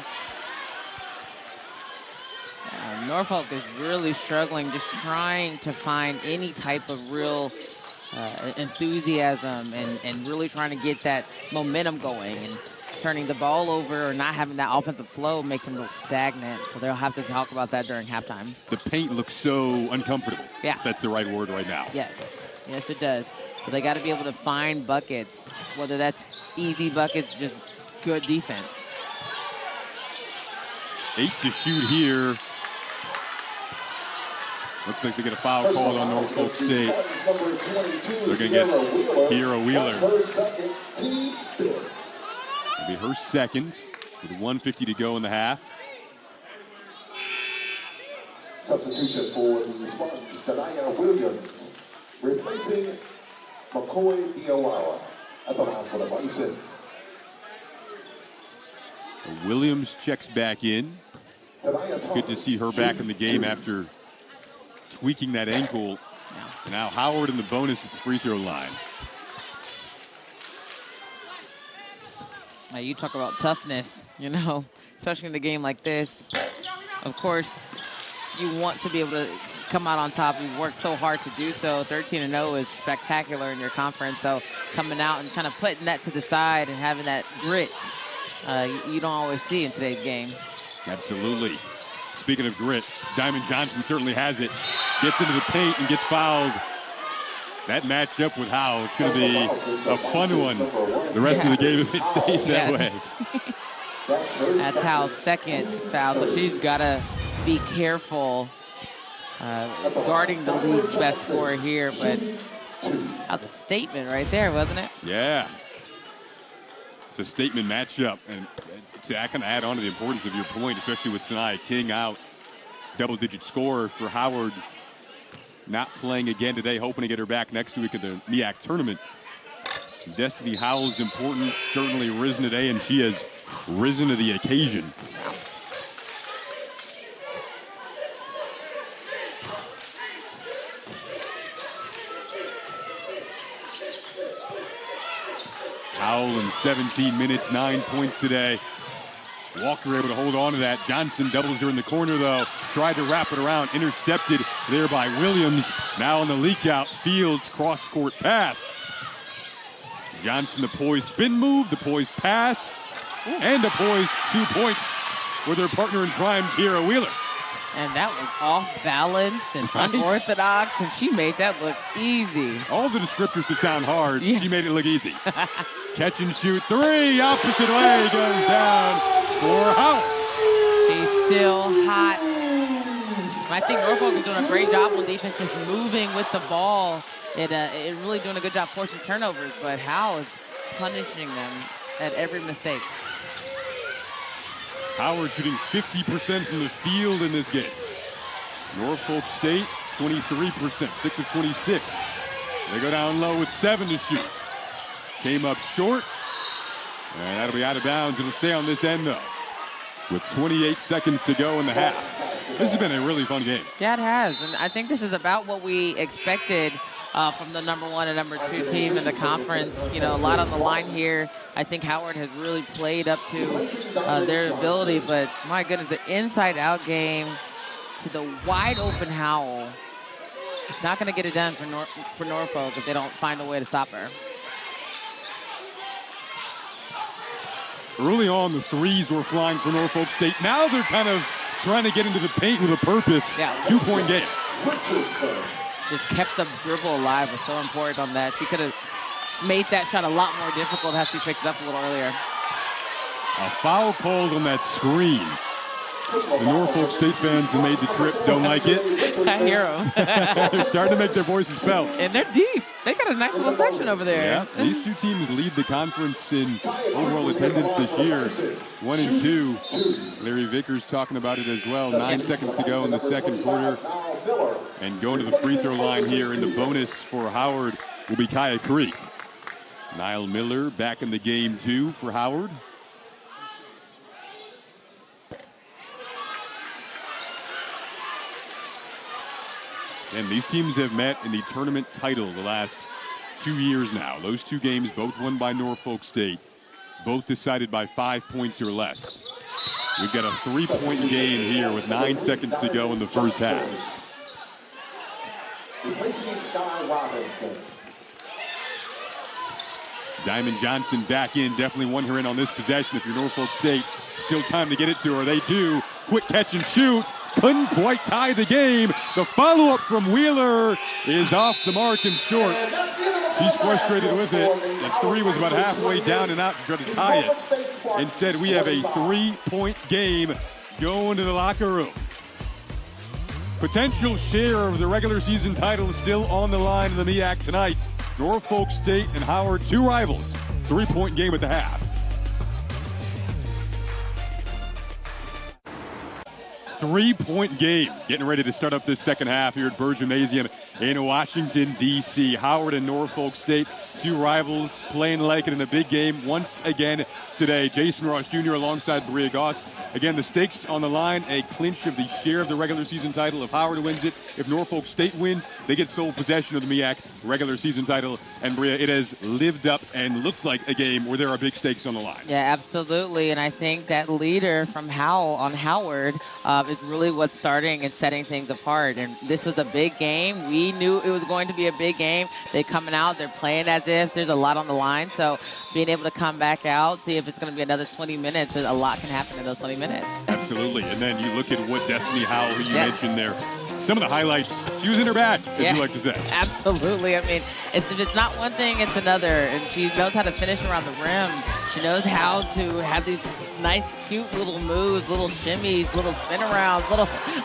Norfolk is really struggling, just trying to find any type of real enthusiasm and really trying to get that momentum going. And turning the ball over or not having that offensive flow makes them a little stagnant. So they'll have to talk about that during halftime. The paint looks so uncomfortable. Yeah. That's the right word right now. Yes. Yes, it does. So they got to be able to find buckets, whether that's easy buckets, just good defense. 8 to shoot here. Looks like they get a foul called on Norfolk State. They're going to get Kiera Wheeler. It'll be her second with 1:50 to go in the half. Substitution for the Spartans, Dania Williams. Replacing McCoy Diawara at the line for the Bison. Williams checks back in. Good to see her back in the game after tweaking that ankle. And now Howard in the bonus at the free throw line. Now you talk about toughness, you know, especially in a game like this. Of course, you want to be able to come out on top. You've worked so hard to do so. 13-0 is spectacular in your conference. So coming out and kind of putting that to the side and having that grit, you don't always see in today's game. Absolutely. Speaking of grit, Diamond Johnson certainly has it. Gets into the paint and gets fouled. That matchup with Howe, it's going to be a fun one the rest of the game if it stays that way. That's Howe's second foul, so she's got to be careful guarding the league's best scorer here. But that's a statement right there, wasn't it? Yeah. It's a statement matchup. And I can add on to the importance of your point, especially with Sanaya King out. Double-digit scorer for Howard. Not playing again today, hoping to get her back next week at the MEAC tournament. Destiny Howell's importance certainly risen today, and she has risen to the occasion. Howell in 17 minutes, 9 points today. Walker able to hold on to that. Johnson doubles her in the corner, though. Tried to wrap it around. Intercepted there by Williams. Now on the leak out. Fields cross-court pass. Johnson, the poised spin move, the poised pass, and a poised 2 points with her partner in crime, Kiera Wheeler. And that was off balance and unorthodox, and she made that look easy. All the descriptors that sound hard, she made it look easy. Catch and shoot three, opposite way, goes down for Howard. She's still hot. I think Norfolk is doing a great job on defense, just moving with the ball. It really doing a good job forcing turnovers, but Howe is punishing them at every mistake. Howard shooting 50% from the field in this game. Norfolk State, 23%, 6 of 26. They go down low with 7 to shoot. Came up short, and that'll be out of bounds. It'll stay on this end, though, with 28 seconds to go in the half. This has been a really fun game. Yeah, it has, and I think this is about what we expected from the number 1 and number 2 team in the conference. You know, a lot on the line here. I think Howard has really played up to their ability, but my goodness, the inside-out game to the wide-open Howell. It's not going to get it done for Norfolk if they don't find a way to stop her. Early on, the threes were flying for Norfolk State. Now they're kind of trying to get into the paint with a purpose. Yeah. 2-point game. Just kept the dribble alive was so important on that. She could have made that shot a lot more difficult had she picked it up a little earlier. A foul called on that screen. The Norfolk State fans who made the trip don't like it. I hear them. They're starting to make their voices felt. And they're deep. They got a nice little section over there. Yeah, these two teams lead the conference in overall attendance this year. 1 and 2. Larry Vickers talking about it as well. 9 seconds to go in the second quarter. And going to the free throw line here in the bonus for Howard will be Kaya Creek. Niall Miller back in the game too for Howard. And these teams have met in the tournament title the last 2 years now. Those 2 games both won by Norfolk State, both decided by 5 points or less. We've got a 3-point game here with 9 seconds to go in the first half. Diamond Johnson back in, definitely won her in on this possession if you're Norfolk State. Still time to get it to her. They do. Quick catch and shoot. Couldn't quite tie the game. The follow-up from Wheeler is off the mark and short. She's frustrated with it. The 3 was about halfway down and out to try to tie it. Instead, we have a 3-point game going to the locker room. Potential share of the regular season title is still on the line in the MEAC tonight. Norfolk State and Howard, 2 rivals. 3-point game at the half. 3-point game getting ready to start up this second half here at Burr Gymnasium in Washington, D.C. Howard and Norfolk State, two rivals playing like it in a big game once again today. Jason Ross Jr. alongside Bria Goss. Again, the stakes on the line, a clinch of the share of the regular season title. If Howard wins it, if Norfolk State wins, they get sole possession of the MEAC regular season title. And Bria, it has lived up and looked like a game where there are big stakes on the line. Yeah, absolutely. And I think that leader from Howard is really what's starting and setting things apart. And this was a big game. We knew it was going to be a big game. They're coming out, they're playing as if there's a lot on the line. So being able to come back out, see if it's going to be another 20 minutes, a lot can happen in those 20 minutes. Absolutely. And then you look at what Destiny Howell, who you mentioned there, some of the highlights, she was in her bag, as you like to say. Absolutely. I mean, if it's not one thing, it's another. And she knows how to finish around the rim. She knows how to have these nice, cute little moves, little shimmies, little spin arounds,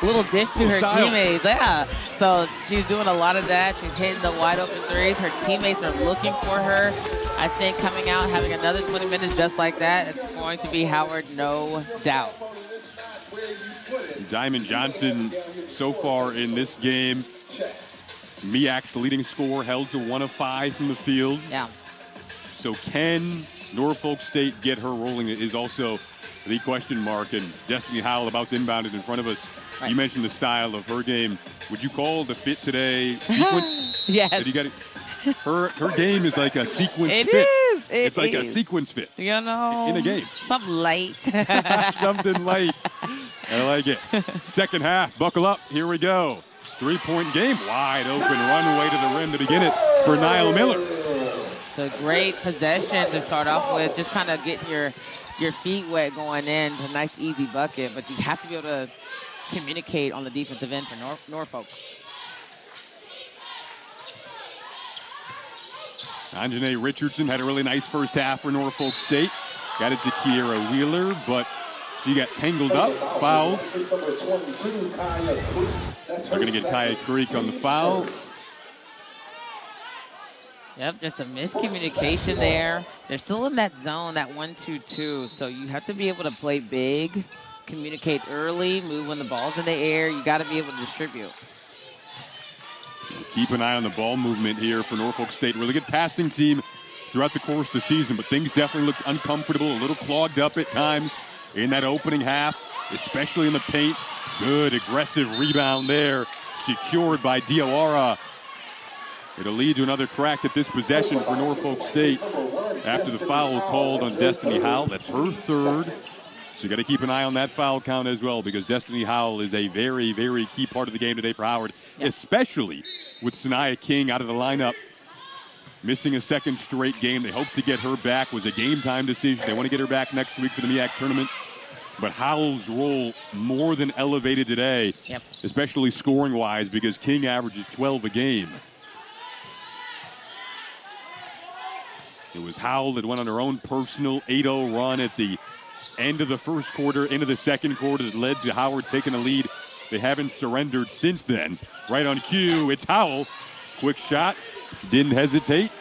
little dish to her teammates. Yeah. So she's doing a lot of that. She's hitting the wide open threes. Her teammates are looking for her. I think coming out, having another 20 minutes just like that, it's going to be Howard, no doubt. Diamond Johnson, so far in this game, MEAC's leading scorer, held to 1 of 5 from the field. Yeah. So can Norfolk State get her rolling is also the question mark. And Destiny Howell about to inbound it in front of us. Right. You mentioned the style of her game. Would you call the fit today sequence? Yes. You got it. Her game is like a sequence fit. It's like a sequence fit. You know. In a game. Something light. Something light. I like it. Second half, buckle up. Here we go. 3-point game, wide open runway to the rim to begin it for Niall Miller. It's a great possession to start off with. Just kind of getting your feet wet going in. A nice easy bucket, but you have to be able to communicate on the defensive end for Norfolk. Anjanae Richardson had a really nice first half for Norfolk State. Got it to Kiera Wheeler, but she got tangled up, fouled. They're going to get Kaya Creek on the foul. Yep, just a miscommunication there. They're still in that zone, that 1-2-2, so you have to be able to play big, communicate early, move when the ball's in the air. You got to be able to distribute. Keep an eye on the ball movement here for Norfolk State. Really good passing team throughout the course of the season, but things definitely looked uncomfortable, a little clogged up at times in that opening half, especially in the paint. Good aggressive rebound there, secured by Diawara. It'll lead to another crack at this possession for Norfolk State after the foul called on Destiny Howell. That's her third. So you got to keep an eye on that foul count as well, because Destiny Howell is a very, very key part of the game today for Howard, especially with Sanaya King out of the lineup, missing a second straight game. They hope to get her back. Was a game-time decision. They want to get her back next week for the MEAC tournament. But Howell's role more than elevated today, especially scoring-wise, because King averages 12 a game. It was Howell that went on her own personal 8-0 run at the end of the first quarter, into the second quarter, that led to Howard taking a lead. They haven't surrendered since then. Right on cue, it's Howell. Quick shot, didn't hesitate.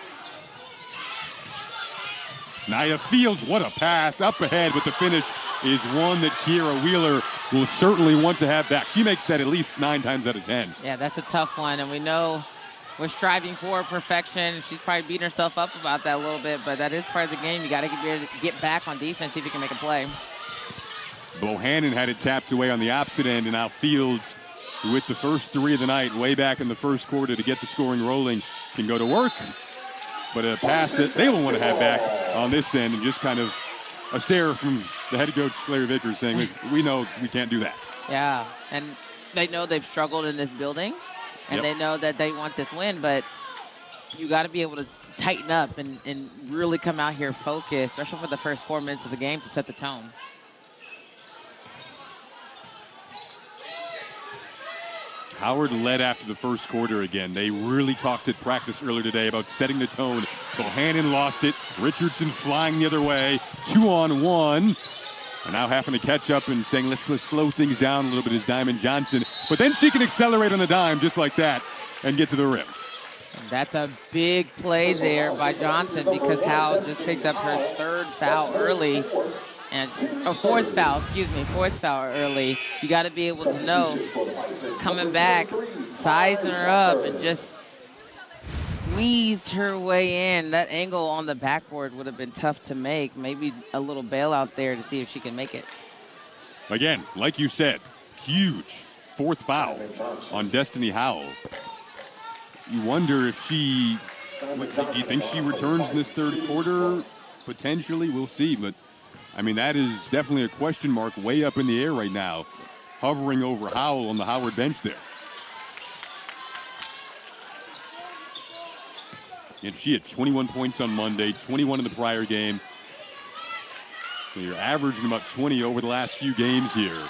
Nia Fields, what a pass, up ahead, but the finish is one that Kiera Wheeler will certainly want to have back. She makes that at least 9 times out of 10. Yeah, that's a tough one, and we know we're striving for perfection. She's probably beating herself up about that a little bit, but that is part of the game. You got to get back on defense, see if you can make a play. Bohannon had it tapped away on the opposite end, and now Fields, with the first 3 of the night, way back in the first quarter to get the scoring rolling, can go to work. But a pass that they don't want to have back on this end, and just kind of a stare from the head coach, Larry Vickers, saying, we know we can't do that. Yeah, and they know they've struggled in this building. And they know that they want this win, but you got to be able to tighten up and really come out here focused, especially for the first 4 minutes of the game to set the tone. Howard led after the first quarter again. They really talked at practice earlier today about setting the tone. Bohannon lost it. Richardson flying the other way. 2-on-1. And now having to catch up and saying, let's slow things down a little bit is Diamond Johnson. But then she can accelerate on the dime just like that and get to the rim. That's a big play there by Johnson, because Howell just picked up her 3rd foul early. And a fourth foul early. You got to be able to know coming back, sizing her up, and just squeezed her way in. That angle on the backboard would have been tough to make. Maybe a little bailout there to see if she can make it. Again, like you said, huge fourth foul on Destiny Howell. You wonder if do you think she returns in this third quarter? Potentially, we'll see. But, I mean, that is definitely a question mark way up in the air right now, hovering over Howell on the Howard bench there. And she had 21 points on Monday, 21 in the prior game. So you're averaging about 20 over the last few games here.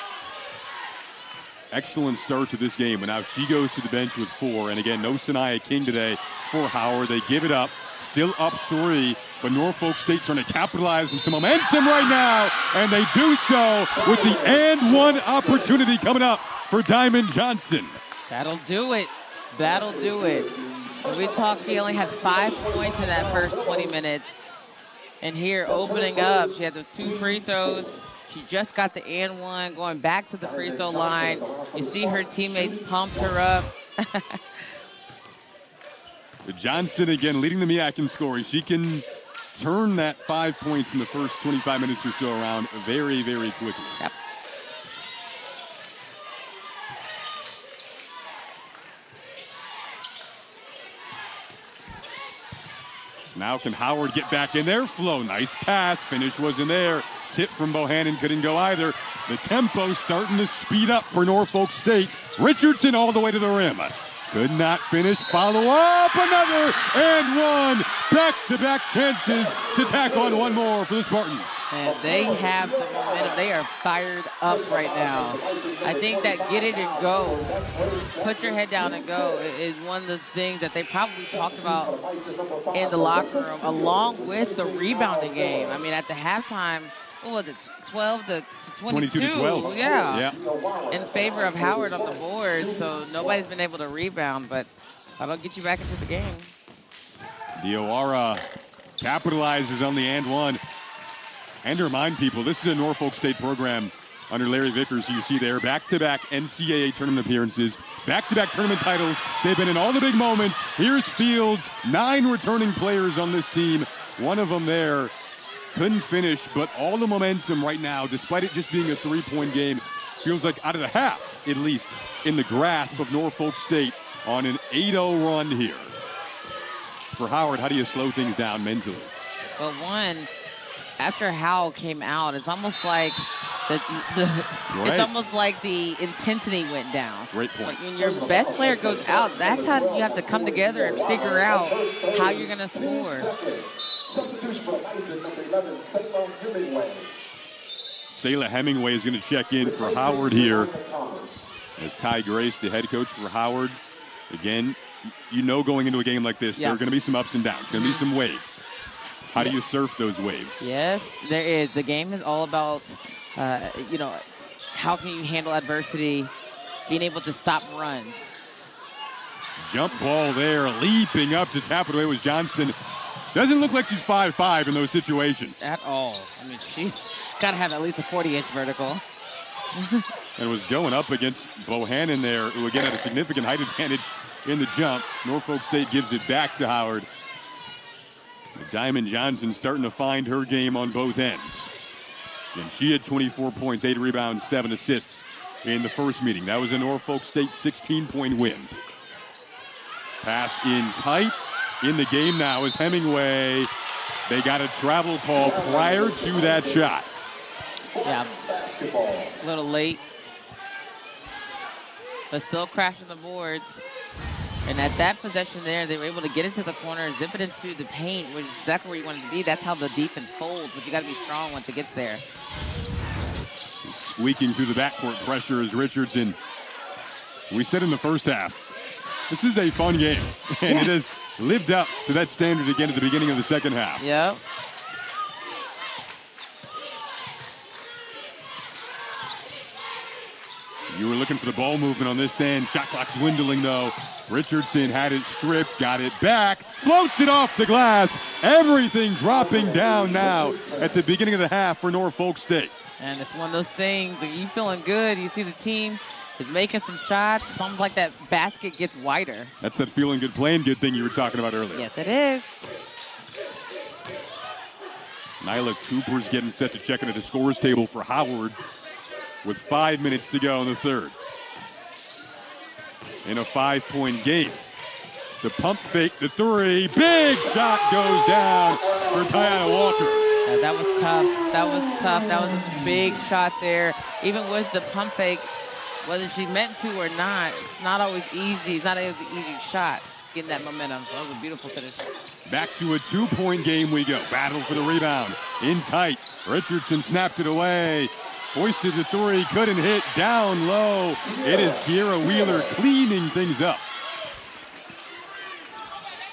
Excellent start to this game, but now she goes to the bench with 4. And again, no Sanaya King today for Howard. They give it up, still up 3, but Norfolk State trying to capitalize on some momentum right now, and they do so with the and one opportunity coming up for Diamond Johnson. That'll do it. That'll do it. We talked, she only had 5 points in that first 20 minutes. And here, opening up, she had those 2 free throws. She just got the and one, going back to the free throw line. You see her teammates pumped her up. Johnson again leading the MEAC in scoring. She can turn that 5 points in the first 25 minutes or so around very, very quickly. Yep. Now can Howard get back in there? Flow, nice pass. Finish wasn't there. Tip from Bohannon couldn't go either. The tempo starting to speed up for Norfolk State. Richardson all the way to the rim. Could not finish. Follow up. Another and one. Back-to-back chances to tack on one more for the Spartans. And they have the momentum. They are fired up right now. I think that get it and go, put your head down and go, is one of the things that they probably talked about in the locker room, along with the rebounding game. I mean, at the halftime, what was it, 12 to 22? 22 to 12. Yeah. In favor of Howard on the board, so nobody's been able to rebound, but that'll get you back into the game. Diawara capitalizes on the and one. And to remind people, this is a Norfolk State program under Larry Vickers, who you see there. Back-to-back NCAA tournament appearances, back-to-back tournament titles. They've been in all the big moments. Here's Fields, 9 returning players on this team. One of them there couldn't finish, but all the momentum right now, despite it just being a 3-point game, feels like out of the half, at least, in the grasp of Norfolk State on an 8-0 run here. For Howard, how do you slow things down mentally? Well, one, after Howell came out, it's almost like it's almost like the intensity went down. Great point. When your best player goes out, that's how you have to come together and figure out how you're going to score. Selah Hemingway is going to check in for Howard here. As Ty Grace, the head coach for Howard. Again, you know going into a game like this, there are going to be some ups and downs, going to be some waves. How do you surf those waves? Yes, there is. The game is all about, how can you handle adversity, being able to stop runs. Jump ball there, leaping up to tap it away was Johnson. Doesn't look like she's 5'5" in those situations. At all. I mean, she's got to have at least a 40-inch vertical. And was going up against Bohannon there, who again had a significant height advantage in the jump. Norfolk State gives it back to Howard. Diamond Johnson starting to find her game on both ends. And she had 24 points, 8 rebounds, 7 assists in the first meeting. That was a Norfolk State 16-point win. Pass in tight. In the game now is Hemingway. They got a travel call prior to that shot. Yeah, a little late. But still crashing the boards. And at that possession there, they were able to get into the corner, zip it into the paint, which is exactly where you wanted to be. That's how the defense folds, but you got to be strong once it gets there. Squeaking through the backcourt pressure is Richardson. We said in the first half, this is a fun game, and it has lived up to that standard again at the beginning of the second half. Yep. You were looking for the ball movement on this end. Shot clock dwindling, though. Richardson had it stripped, got it back, floats it off the glass. Everything dropping down now at the beginning of the half for Norfolk State. And it's one of those things, you feeling good, you see the team is making some shots. It's almost like that basket gets wider. That's that feeling good, playing good thing you were talking about earlier. Yes, it is. Nyla Cooper's getting set to check into the scores table for Howard with 5 minutes to go in the third. In a 5-point game. The pump fake, the three, big shot goes down for Tiana Walker. Yeah, that was tough. That was tough. That was a big shot there. Even with the pump fake, whether she meant to or not, it's not always easy. It's not an easy shot getting that momentum. So that was a beautiful finish. Back to a 2-point game we go. Battle for the rebound. In tight. Richardson snapped it away. Hoisted the three, couldn't hit, down low. It is Kiera Wheeler cleaning things up.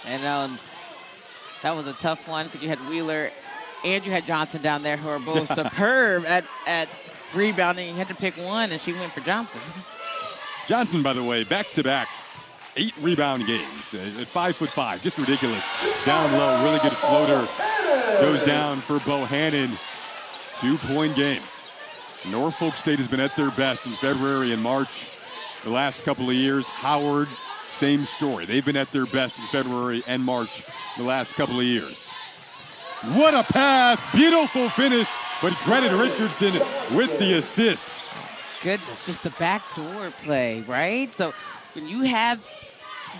And that was a tough one because you had Wheeler and you had Johnson down there who are both superb at rebounding. You had to pick one, and she went for Johnson. Johnson, by the way, back-to-back 8 rebound games at 5'5", just ridiculous. Down low, really good floater. Goes down for Bohannon. 2-point game. Norfolk State has been at their best in February and March the last couple of years. Howard, same story. They've been at their best in February and March the last couple of years. What a pass. Beautiful finish, but credit Richardson with the assist. Goodness, just the backdoor play, right? So when you have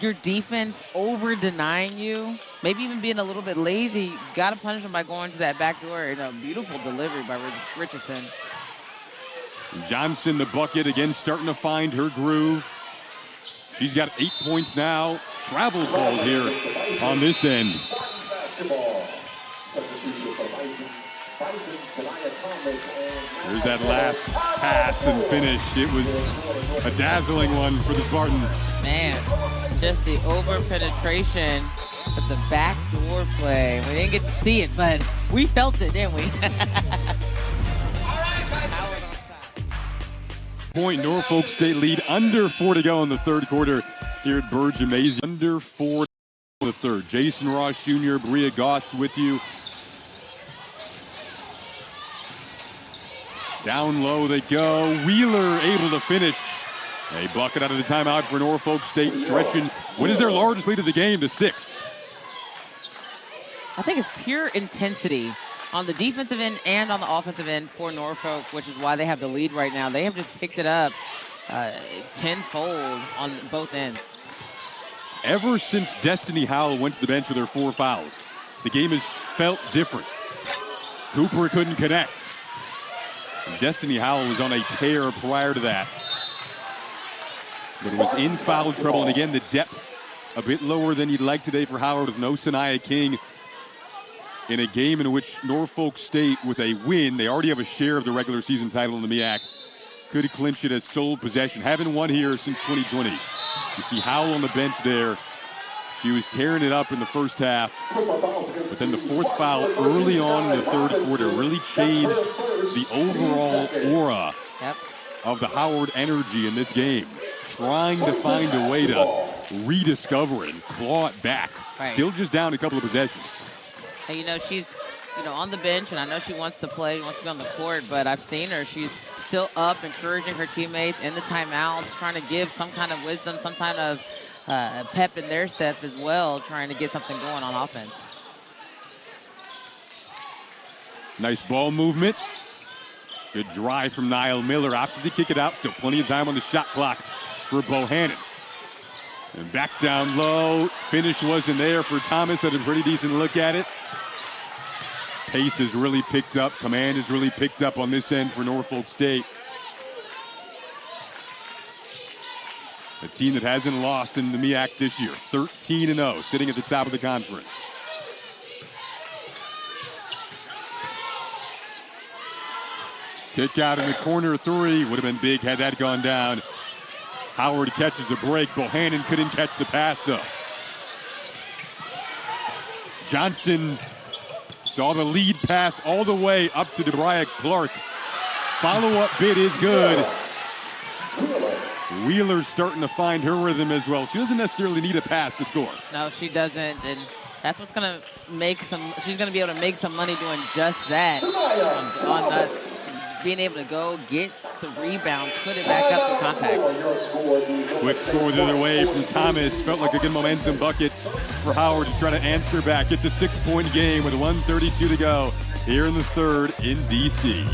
your defense over denying you, maybe even being a little bit lazy, you got to punish them by going to that backdoor. And a beautiful delivery by Richardson. Johnson, the bucket, again starting to find her groove. She's got 8 points now. Travel called here on this end. There's that last pass and finish. It was a dazzling one for the Spartans. Man, just the over-penetration of the backdoor play. We didn't get to see it, but we felt it, didn't we? Point, Norfolk State lead, under 4 to go in the third quarter here at Burr Gymnasium. Under 4 in the third. Jason Ross Jr., Bria Goss with you. Down low they go. Wheeler able to finish. A bucket out of the timeout for Norfolk State, stretching what is their largest lead of the game to 6. I think it's pure intensity on the defensive end and on the offensive end for Norfolk, which is why they have the lead right now. They have just picked it up tenfold on both ends. Ever since Destiny Howell went to the bench with her 4 fouls, the game has felt different. Cooper couldn't connect. And Destiny Howell was on a tear prior to that. But it was in foul trouble, and again, the depth a bit lower than you'd like today for Howard with no Sanaya King. In a game in which Norfolk State, with a win, they already have a share of the regular season title in the MEAC, could clinch it as sole possession. Haven't won here since 2020. You see Howell on the bench there. She was tearing it up in the first half, but then the 4th foul early on in the third quarter really changed the overall aura of the Howard energy in this game. Trying to find a way to rediscover it and claw it back. Right. Still just down a couple of possessions. And, she's, on the bench, and I know she wants to play, wants to be on the court, but I've seen her. She's still up, encouraging her teammates in the timeouts, trying to give some kind of wisdom, some kind of pep in their step as well, trying to get something going on offense. Nice ball movement. Good drive from Niall Miller. Opted to kick it out. Still plenty of time on the shot clock for Bohannon. And back down low. Finish wasn't there for Thomas. Had a pretty decent look at it. Pace has really picked up. Command has really picked up on this end for Norfolk State. A team that hasn't lost in the MEAC this year. 13-0, sitting at the top of the conference. Kick out in the corner 3. Would have been big had that gone down. Howard catches a break. Bohannon couldn't catch the pass, though. Johnson saw the lead pass all the way up to DeBria Clark. Follow-up bid is good. Wheeler's starting to find her rhythm as well. She doesn't necessarily need a pass to score. No, she doesn't, and that's what's going to make she's going to be able to make some money doing just that. On being able to go get the rebound, put it back up for contact. Quick score the other way from Thomas. Felt like a good momentum bucket for Howard to try to answer back. It's a 6-point game with 1:32 to go here in the third in D.C.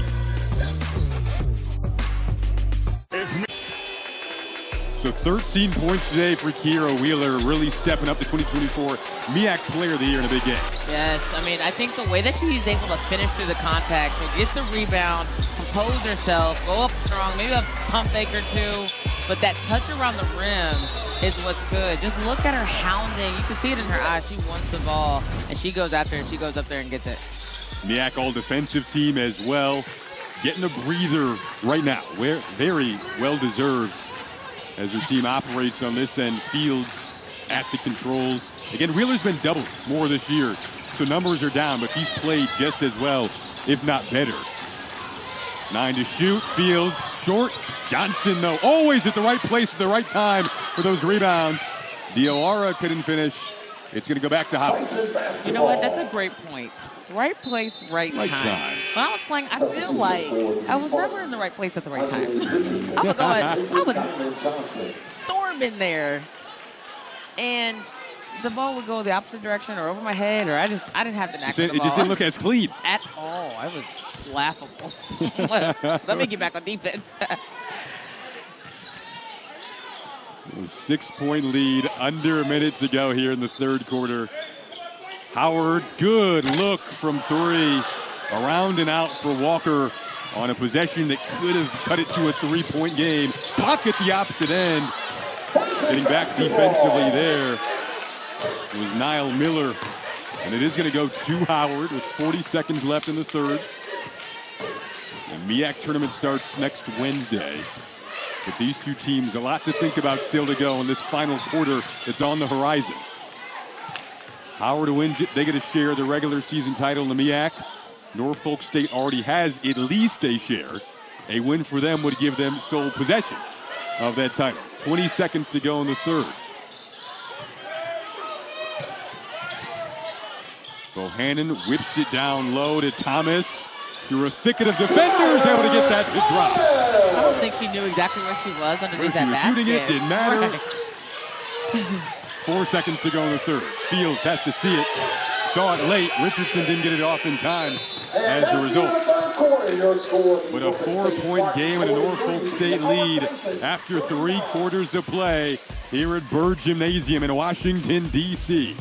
So 13 points today for Kira Wheeler, really stepping up the 2024 MEAC Player of the Year in a big game. Yes, I mean, I think the way that she's able to finish through the contact, so get the rebound, compose herself, go up strong, maybe a pump fake or two, but that touch around the rim is what's good. Just look at her hounding. You can see it in her eyes. She wants the ball, and she goes after it. She goes up there and gets it. MEAC all-defensive team as well, getting a breather right now. Very well-deserved as her team operates on this end. Fields at the controls. Again, Wheeler's been doubled more this year, so numbers are down, but she's played just as well, if not better. 9 to shoot. Fields short. Johnson, though, always at the right place at the right time for those rebounds. Diawara couldn't finish. It's going to go back to Howard. You know what? That's a great point. Right place, right time. When I was playing, I feel like I was never in the right place at the right time. I would storm in there, and the ball would go the opposite direction or over my head, or I didn't have the knack of the ball. It just didn't look as clean. At all. I was laughable. Let me get back on defense. A 6-point lead, under a minute to go here in the third quarter. Howard, good look from 3. Around and out for Walker on a possession that could have cut it to a 3-point game. Buck at the opposite end. Getting back defensively there was Niall Miller. And it is going to go to Howard with 40 seconds left in the third. The MEAC tournament starts next Wednesday. But these two teams, a lot to think about still to go in this final quarter that's on the horizon. Howard wins it. They get to share the regular season title in the MEAC. Norfolk State already has at least a share. A win for them would give them sole possession of that title. 20 seconds to go in the third. Bohannon whips it down low to Thomas. Through a thicket of defenders, able to get that to drop. I don't think she knew exactly where she was underneath that basket. Shooting it, didn't matter. 4 seconds to go in the third. Fields has to see it. Saw it late. Richardson didn't get it off in time as a result. But a 4-point game and a Norfolk State lead after 3 quarters of play here at Byrd Gymnasium in Washington, D.C.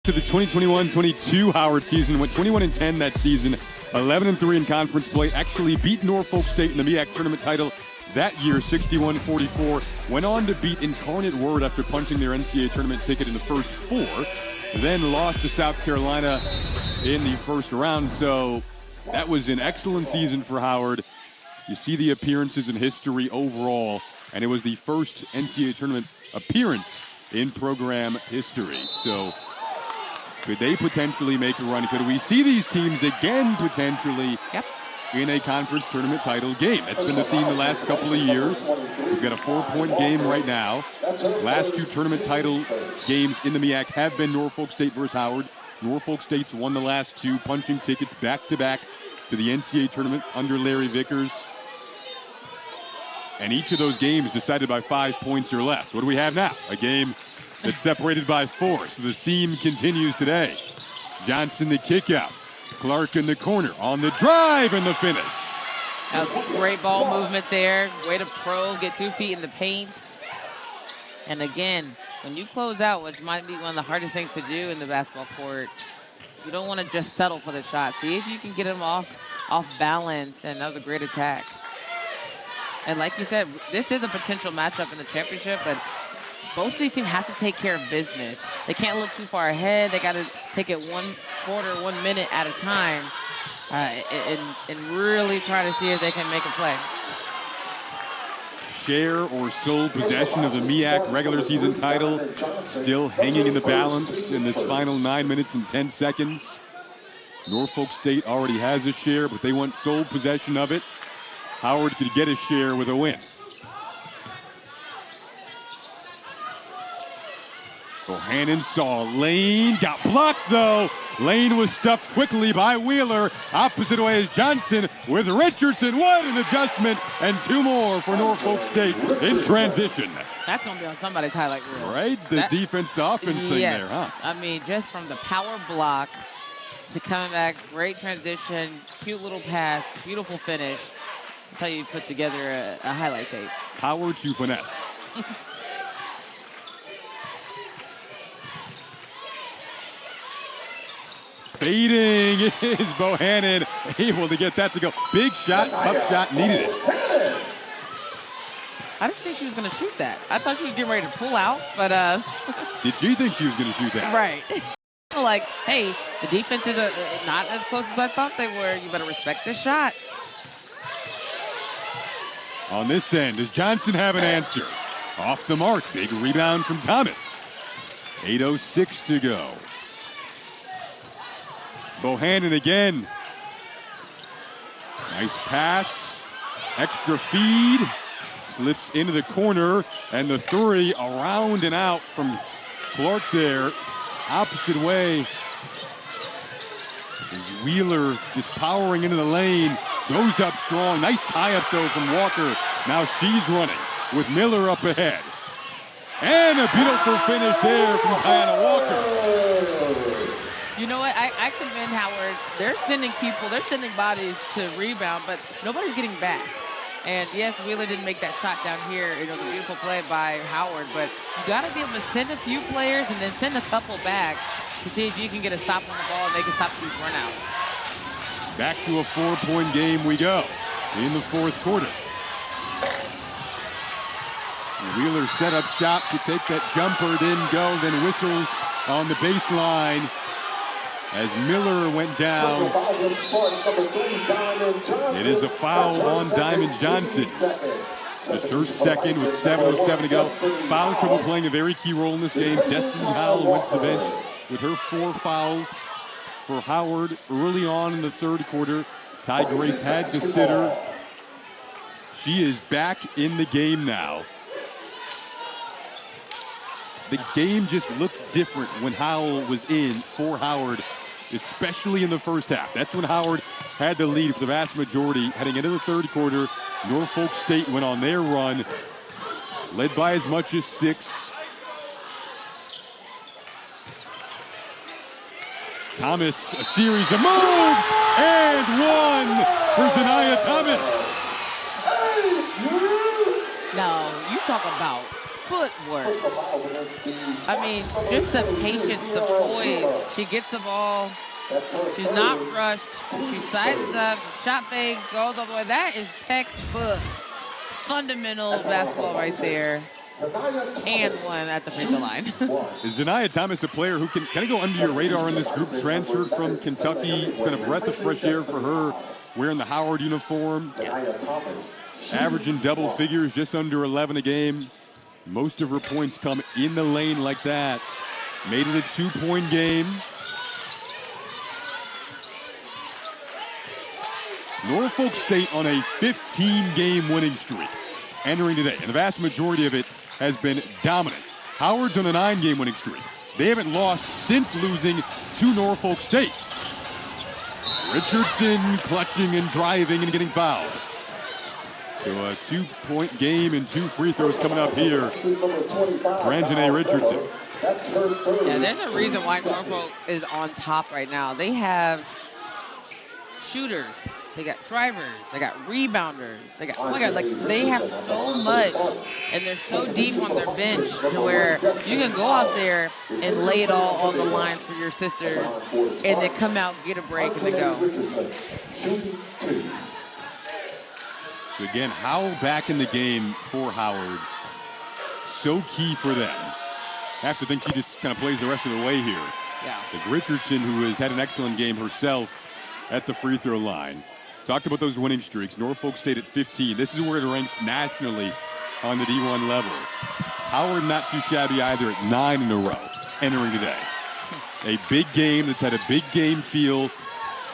To the 2021-22 Howard season, went 21-10 that season, 11-3 in conference play. Actually beat Norfolk State in the MEAC tournament title that year, 61-44. Went on to beat Incarnate Word after punching their NCAA tournament ticket in the first 4. Then lost to South Carolina in the first round. So that was an excellent season for Howard. You see the appearances in history overall, and it was the first NCAA tournament appearance in program history. So could they potentially make a run? Could we see these teams again potentially in a conference tournament title game? That's been the theme the last couple of years. We've got a 4-point game right now. Last 2 tournament title games in the MEAC have been Norfolk State versus Howard. Norfolk State's won the last 2, punching tickets back-to-back to the NCAA tournament under Larry Vickers. And each of those games decided by 5 points or less. What do we have now? A game that's separated by 4. So the theme continues today. Johnson the kick out. Clark in the corner on the drive and the finish. That was great ball movement there. Way to probe, get 2 feet in the paint. And again, when you close out, which might be one of the hardest things to do in the basketball court, you don't want to just settle for the shot. See if you can get them off balance, and that was a great attack. And like you said, this is a potential matchup in the championship, but both of these teams have to take care of business. They can't look too far ahead. They got to take it 1 quarter, 1 minute at a time, and really try to see if they can make a play. Share or sole possession of the MEAC regular season title still hanging in the balance in this final 9 minutes and 10 seconds. Norfolk State already has a share, but they want sole possession of it. Howard could get a share with a win. Bohannon saw Lane, got blocked though. Lane was stuffed quickly by Wheeler. Opposite way is Johnson with Richardson. What an adjustment, and 2 more for Norfolk State in transition. That's going to be on somebody's highlight reel. Right? The defense to offense thing there, huh? I mean, just from the power block to coming back, great transition, cute little pass, beautiful finish. That's how you put together a highlight tape. Power to finesse. Fading is Bohannon, able to get that to go. Big shot, tough shot, needed it. I didn't think she was going to shoot that. I thought she was getting ready to pull out, but Did she think she was going to shoot that? Right. Like, hey, the defense is not as close as I thought they were. You better respect this shot. On this end, does Johnson have an answer? Off the mark, big rebound from Thomas. 8:06 to go. Bohannon again. Nice pass. Extra feed. Slips into the corner. And the 3 around and out from Clark there. Opposite way. As Wheeler just powering into the lane. Goes up strong. Nice tie-up, though, from Walker. Now she's running with Miller up ahead. And a beautiful finish there from Diana Walker. You know what? I commend Howard. They're sending people, they're sending bodies to rebound, but nobody's getting back. And yes, Wheeler didn't make that shot down here. It was a beautiful play by Howard, but you got to be able to send a few players and then send a couple back to see if you can get a stop on the ball and they can stop these runouts. Back to a 4-point game we go in the 4th quarter. Wheeler set up shop to take that jumper, didn't go, then whistles on the baseline as Miller went down. It is a foul on Diamond Johnson. Just her second with 7:07 to go. Foul trouble playing a very key role in this game. Destiny Howell went to the bench with her 4 fouls for Howard early on in the 3rd quarter. Ty Grace had to sit her. She is back in the game now. The game just looks different when Howell was in for Howard, especially in the first half. That's when Howard had the lead for the vast majority. Heading into the 3rd quarter, Norfolk State went on their run, led by as much as 6. Thomas, a series of moves, and 1 for Zanaya Thomas. No, you talk about footwork. I mean, just the patience, the poise. She gets the ball. She's not rushed. She sizes up, shot fake, goes all the way. That is textbook, fundamental basketball right there. And 1 at the free throw line. Is Zanaya Thomas a player who can kind of go under your radar in this group? Transferred from Kentucky. It's been a breath of fresh air for her wearing the Howard uniform. Averaging double figures, just under 11 a game. Most of her points come in the lane like that. Made it a 2-point game. Norfolk State on a 15-game winning streak entering today, and the vast majority of it has been dominant. Howard's on a 9-game winning streak. They haven't lost since losing to Norfolk State. Richardson clutching and driving and getting fouled. So a 2-point game and 2 free throws coming up here. Ranjanae Richardson. Yeah, there's a reason why Norfolk is on top right now. They have shooters, they got drivers, they got rebounders, they got, oh my God, like they have so much, and they're so deep on their bench to where you can go out there and lay it all on the line for your sisters, and then come out, get a break, and then go. So again, Howell back in the game for Howard. So key for them. I have to think she just kind of plays the rest of the way here. Yeah. Like Richardson, who has had an excellent game herself at the free throw line. Talked about those winning streaks. Norfolk State at 15. This is where it ranks nationally on the D1 level. Howard not too shabby either at 9 in a row entering today. A big game that's had a big game feel.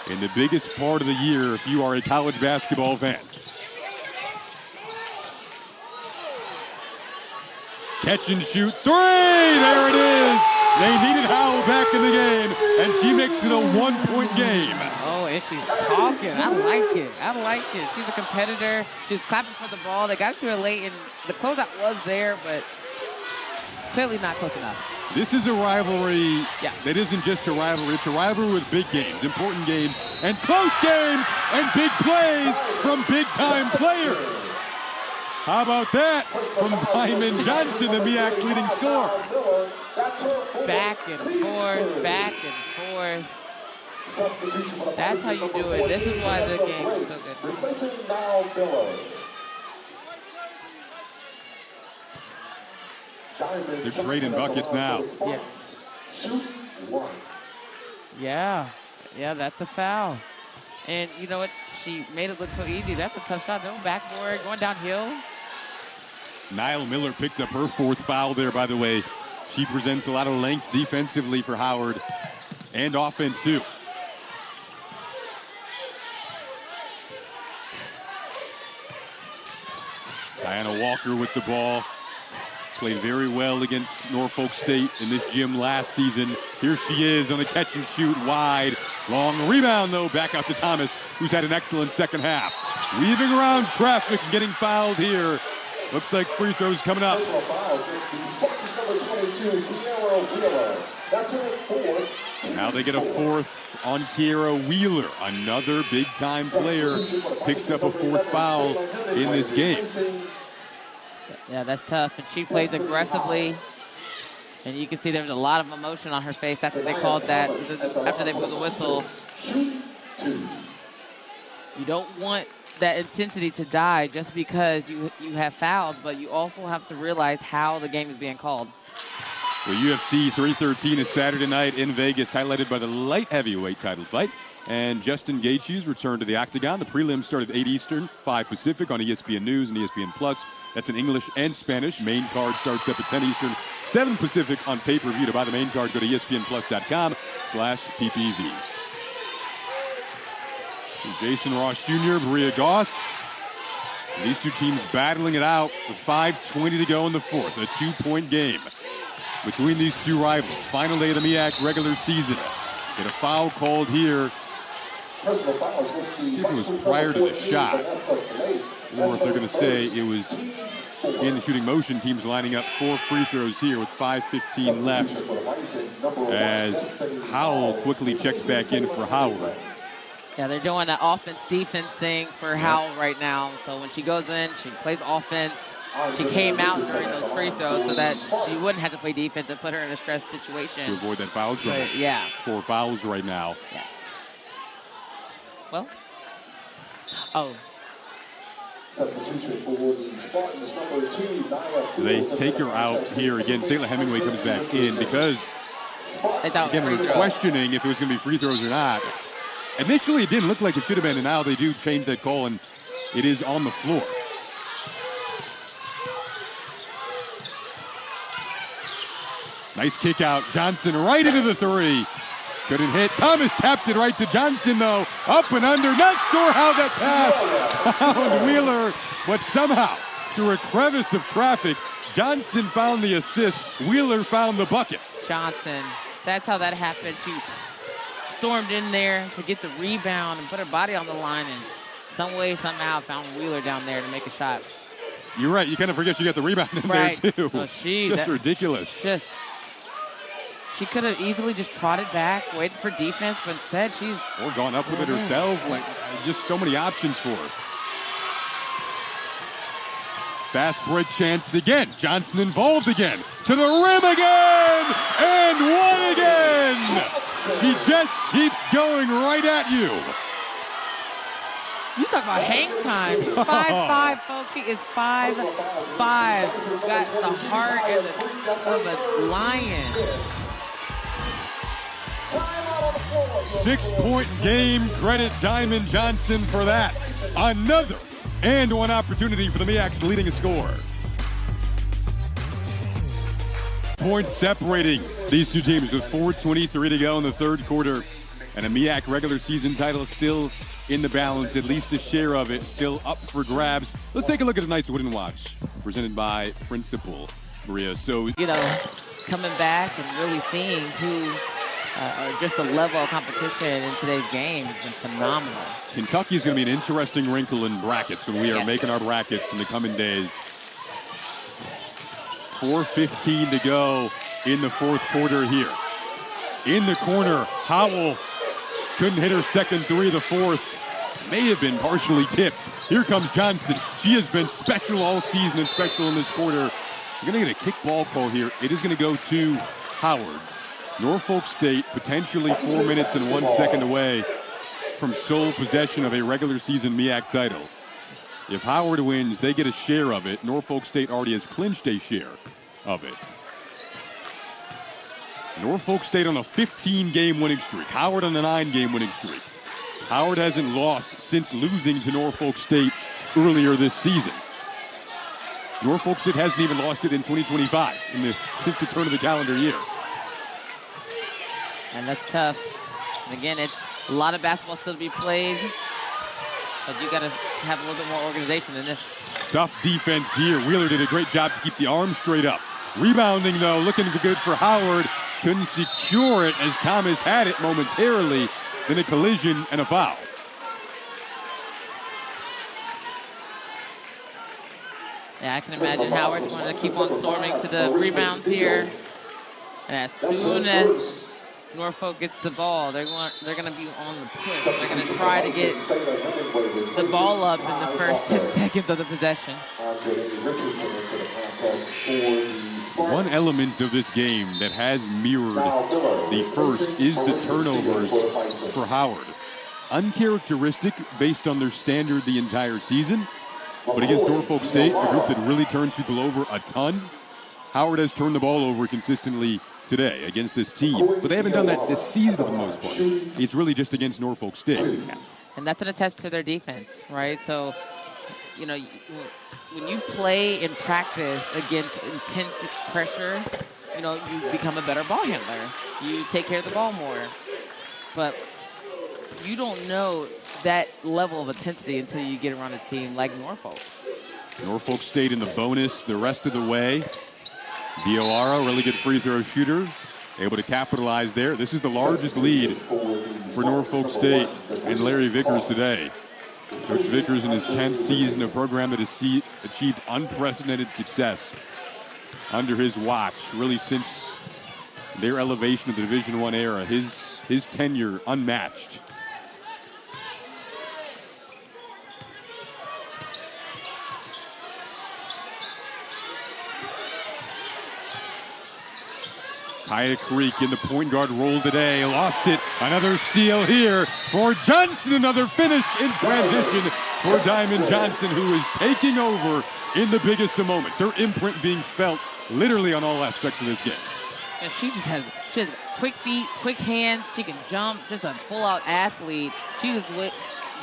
in the biggest part of the year if you are a college basketball fan. Catch and shoot three. There it is. They needed Howell back in the game, and she makes it a 1-point game. Oh, and she's talking. I like it. I like it. She's a competitor. She's clapping for the ball. They got to her late, and the closeout was there, but clearly not close enough. This is a rivalry that isn't just a rivalry. It's a rivalry with big games, important games, and close games, and big plays from big-time players. How about that from Diamond Johnson, the MEAC leading scorer? Back and forth, back and forth. That's how you do it. This is why the game is so good. They're trading buckets now. Yeah, that's a foul. And you know what? She made it look so easy. That's a tough shot. No backboard, going downhill. Niall Miller picks up her 4th foul there, by the way. She presents a lot of length defensively for Howard and offense, too. Diana Walker with the ball. Played very well against Norfolk State in this gym last season. Here she is on the catch and shoot wide. Long rebound, though, back out to Thomas, who's had an excellent second half. Weaving around traffic and getting fouled here. Looks like free throws coming up. Now they get a 4th on Kiera Wheeler. Another big-time player picks up a 4th foul in this game. Yeah, that's tough. And she plays aggressively. And you can see there was a lot of emotion on her face after they called that, after they blew the whistle. You don't want that intensity to die just because you have fouls, but you also have to realize how the game is being called. Well, UFC 313 is Saturday night in Vegas, highlighted by the light heavyweight title fight. And Justin Gaethje's return to the octagon. The prelims start at 8 Eastern, 5 Pacific on ESPN News and ESPN Plus. That's in English and Spanish. Main card starts up at 10 Eastern, 7 Pacific on pay-per-view. To buy the main card, go to ESPNplus.com/PPV. Jason Ross Jr., Maria Goss. These two teams battling it out with 5:20 to go in the 4th. A 2-point game between these two rivals. Final day of the MEAC regular season. Get a foul called here. See if it was prior to the shot, or if they're going to say it was in the shooting motion. Teams lining up 4 free throws here with 5:15 left as Howell quickly checks back in for Howard. Yeah, they're doing that offense-defense thing for Howell right now. So when she goes in, she plays offense. She came out during those free throws so that she wouldn't have to play defense and put her in a stress situation. To avoid that foul trouble. Yeah. 4 fouls right now. Yeah. Well. Oh. Substitution for the Spartans, number 2, They take her out here again. Sayla Hemingway comes back in because, again, we were questioning if it was going to be free throws or not. Initially, it didn't look like it should have been, and now they do change that call, and it is on the floor. Nice kick out. Johnson right into the 3. Couldn't hit. Thomas tapped it right to Johnson, though. Up and under. Not sure how that passed found Wheeler, but somehow, through a crevice of traffic, Johnson found the assist. Wheeler found the bucket. Johnson. That's how that happened. She stormed in there to get the rebound and put her body on the line, and some way, somehow found Wheeler down there to make a shot. You're right. You kind of forget she got the rebound in there, too. Oh, just ridiculous. She could have easily just trotted back, waited for defense, but instead she's... Or gone up with it herself. Like, just so many options for her. Fast break chance again. Johnson involved again. To the rim again! And one again! She just keeps going right at you. You talk about hang time. She's 5'5", folks. She is 5'5". She's got the heart and of a lion. 6-point game. Credit Diamond Johnson for that. Another and one opportunity for the MEAC's leading scorer. Points separating these two teams with 4:23 to go in the 3rd quarter. And a MEAC regular season title still in the balance, at least a share of it still up for grabs. Let's take a look at tonight's Win and Watch, presented by Principal, Maria. So, coming back and really seeing who or just the level of competition in today's game has been phenomenal. Kentucky is going to be an interesting wrinkle in brackets when we are making our brackets in the coming days. 4:15 to go in the fourth quarter here. In the corner, Howell couldn't hit her second three of the fourth. May have been partially tipped. Here comes Johnson. She has been special all season and special in this quarter. We're going to get a kick ball call here. It is going to go to Howard. Norfolk State potentially 4 minutes and 1 second away from sole possession of a regular season MEAC title. If Howard wins, they get a share of it. Norfolk State already has clinched a share of it. Norfolk State on a 15-game winning streak. Howard on a 9-game winning streak. Howard hasn't lost since losing to Norfolk State earlier this season. Norfolk State hasn't even lost it in 2025 since the turn of the calendar year. And that's tough. And again, it's a lot of basketball still to be played, but you got to have a little bit more organization in this. Tough defense here. Wheeler did a great job to keep the arm straight up. Rebounding, though, looking good for Howard. Couldn't secure it as Thomas had it momentarily. Then a collision and a foul. Yeah, I can imagine Howard's going to keep on storming to the rebounds here. And as soon as Norfolk gets the ball, they're going to be on the push. They're going to try to get the ball up in the first 10 seconds of the possession. One element of this game that has mirrored the first is the turnovers for Howard. Uncharacteristic based on their standard the entire season, but against Norfolk State, a group that really turns people over a ton, Howard has turned the ball over consistently today against this team, but they haven't done that this season for the most part. It's really just against Norfolk State. And that's an attest to their defense, right? So, when you play in practice against intense pressure, you become a better ball handler. You take care of the ball more. But you don't know that level of intensity until you get around a team like Norfolk. Norfolk State in the bonus the rest of the way. Diawara, really good free throw shooter, able to capitalize there. This is the largest lead for Norfolk State and Larry Vickers today. Coach Vickers in his 10th season, a program that has achieved unprecedented success under his watch, really since their elevation of the Division I era. His tenure unmatched. Kaya Creek in the point guard role today. Lost it. Another steal here for Johnson. Another finish in transition for Diamond Johnson, who is taking over in the biggest of moments. Her imprint being felt literally on all aspects of this game. And she has quick feet, quick hands. She can jump. Just a full-out athlete. She was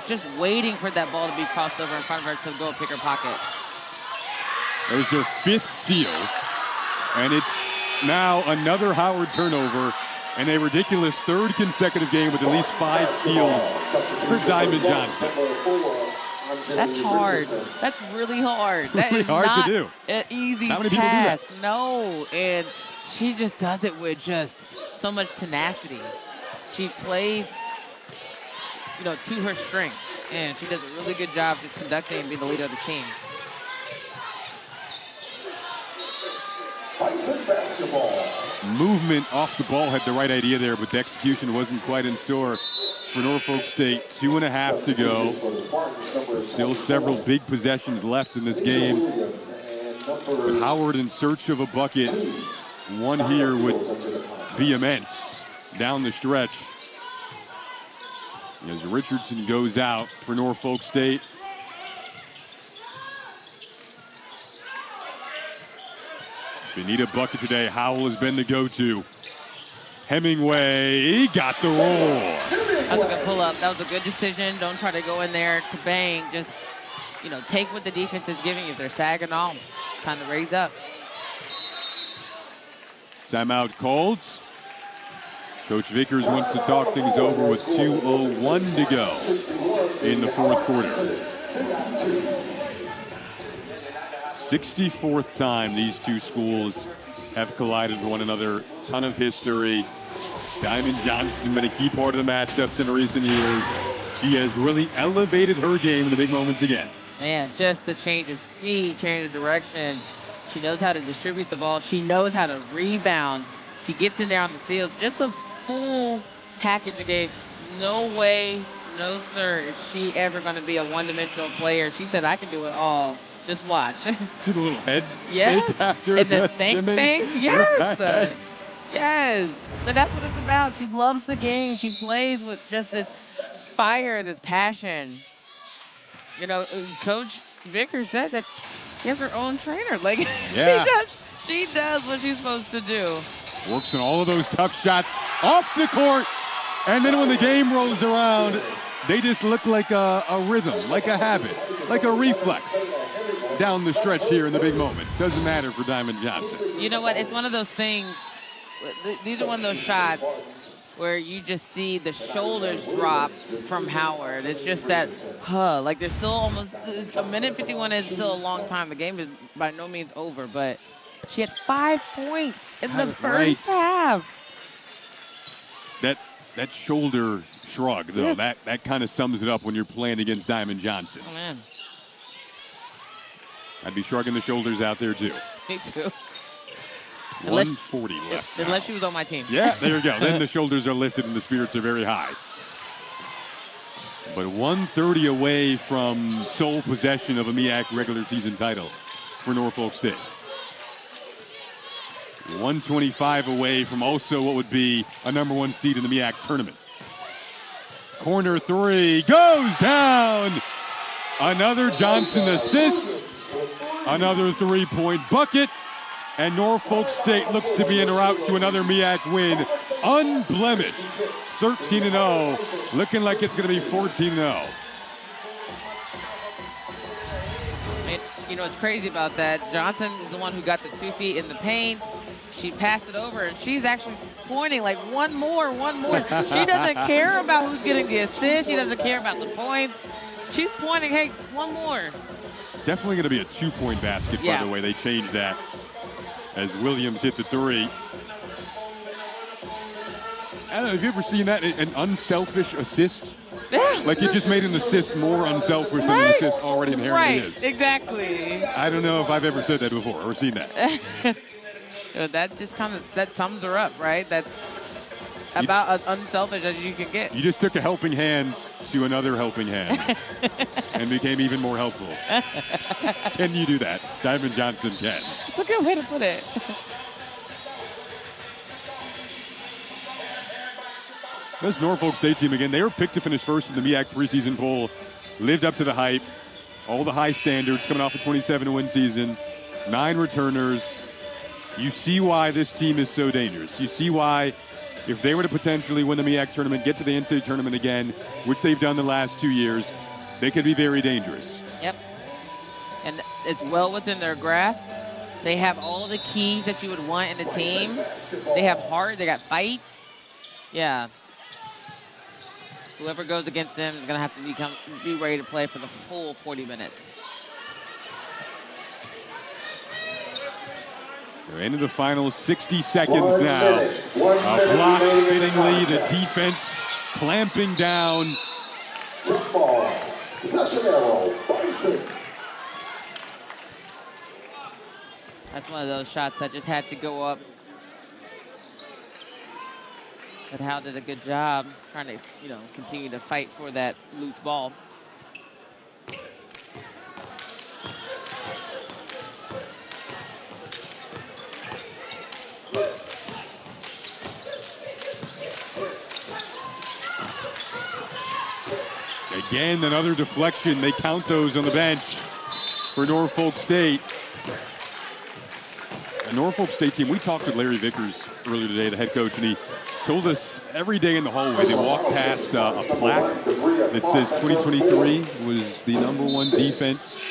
just waiting for that ball to be crossed over in front of her to go pick her pocket. There's her 5th steal, and it's now another Howard turnover and a ridiculous 3rd consecutive game with at least 5 steals for Diamond Johnson. That's hard. That's really hard. That really is hard not to do. An easy Not many task. people do that. No, and she just does it with just so much tenacity. She plays, to her strengths, and she does a really good job just conducting and being the leader of the team. Bison basketball. Movement off the ball, had the right idea there, but the execution wasn't quite in store for Norfolk State. 2.5 to go. Still several big possessions left in this game. But Howard in search of a bucket. One here would be immense down the stretch. As Richardson goes out for Norfolk State. They need a bucket today. Howell has been the go-to. Hemingway got the roll. That was a good pull-up. That was a good decision. Don't try to go in there to bang. Just, take what the defense is giving you. If they're sagging on, time to raise up. Timeout called. Coach Vickers wants to talk things over with 2:01 to go in the fourth quarter. 64th time these two schools have collided with one another. Ton of history. Diamond Johnson been a key part of the matchups in recent years. She has really elevated her game in the big moments again. Man, just the change of speed, change of direction. She knows how to distribute the ball. She knows how to rebound. She gets in there on the field. Just a full package of game. No way, no sir, is she ever going to be a one-dimensional player. She said, I can do it all. Just watch. See the little head yeah. shake after and the thing. Yes. Right. Yes. But that's what it's about. She loves the game. She plays with just this fire, this passion. You know, Coach Vickers said that she has her own trainer. Like, yeah. she does what she's supposed to do. Works on all of those tough shots off the court. And then when the game rolls around, they just look like a rhythm, like a habit, like a reflex down the stretch here in the big moment. Doesn't matter for Diamond Johnson. You know what? It's one of those things. These are one of those shots where you just see the shoulders drop from Howard. It's just that, like there's still almost a minute 51 is still a long time. The game is by no means over, but she had 5 points in the first half. That shoulder shrug, though, yes. that kind of sums it up when you're playing against Diamond Johnson. Oh, man. I'd be shrugging the shoulders out there, too. Me too. 140 left. Unless she was on my team. Yeah, there you go. Then the shoulders are lifted and the spirits are very high. But 130 away from sole possession of a MEAC regular season title for Norfolk State. 125 away from also what would be a #1 seed in the MEAC tournament. Corner three goes down. Another Johnson assist. Another three-point bucket. And Norfolk State looks to be en route to another MEAC win. Unblemished. 13-0. Looking like it's going to be 14-0. You know what's crazy about that? Johnson is the one who got the 2 feet in the paint. She passed it over, and she's actually pointing like one more. She doesn't care about who's getting the assist. She doesn't care about the points. She's pointing, hey, one more. Definitely going to be a 2-point basket, by the way. They changed that as Williams hit the three. I don't know, have you ever seen that? An unselfish assist? Like you just made an assist more unselfish than an assist already inherently is. Right, exactly. I don't know if I've ever said that before or seen that. That just kind of, that sums her up, right? That's about as unselfish as you can get. You just took a helping hand to another helping hand and became even more helpful. Can you do that? Diamond Johnson can. That's a good way to put it. This Norfolk State team, again, they were picked to finish first in the MEAC preseason poll. Lived up to the hype. All the high standards coming off a 27-win season. 9 returners. You see why this team is so dangerous. You see why, if they were to potentially win the MEAC tournament, get to the NCAA tournament again, which they've done the last 2 years, they could be very dangerous. Yep. And it's well within their grasp. They have all the keys that you would want in a team. They have heart. They got fight. Yeah. Whoever goes against them is going to have to be ready to play for the full 40 minutes. We're into the final 60 seconds now. A block fittingly, the defense clamping down. That's one of those shots that just had to go up. But Hal did a good job trying to, continue to fight for that loose ball. Again, another deflection. They count those on the bench for Norfolk State. The Norfolk State team, we talked with Larry Vickers earlier today, the head coach, and he told us every day in the hallway they walk past a plaque that says 2023 was the #1 defense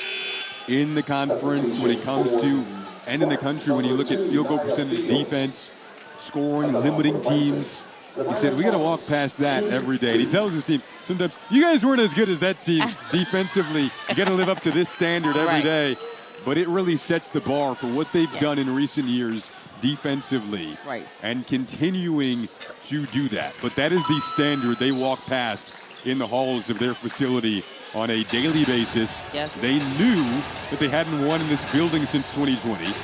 in the conference when it comes to, and in the country when you look at field goal percentage, defense, scoring, limiting teams. He said, we got to walk past that every day. And he tells his team, sometimes, you guys weren't as good as that team defensively. You got to live up to this standard every day. But it really sets the bar for what they've done in recent years defensively. And continuing to do that. But that is the standard they walk past in the halls of their facility on a daily basis. They knew that they hadn't won in this building since 2020.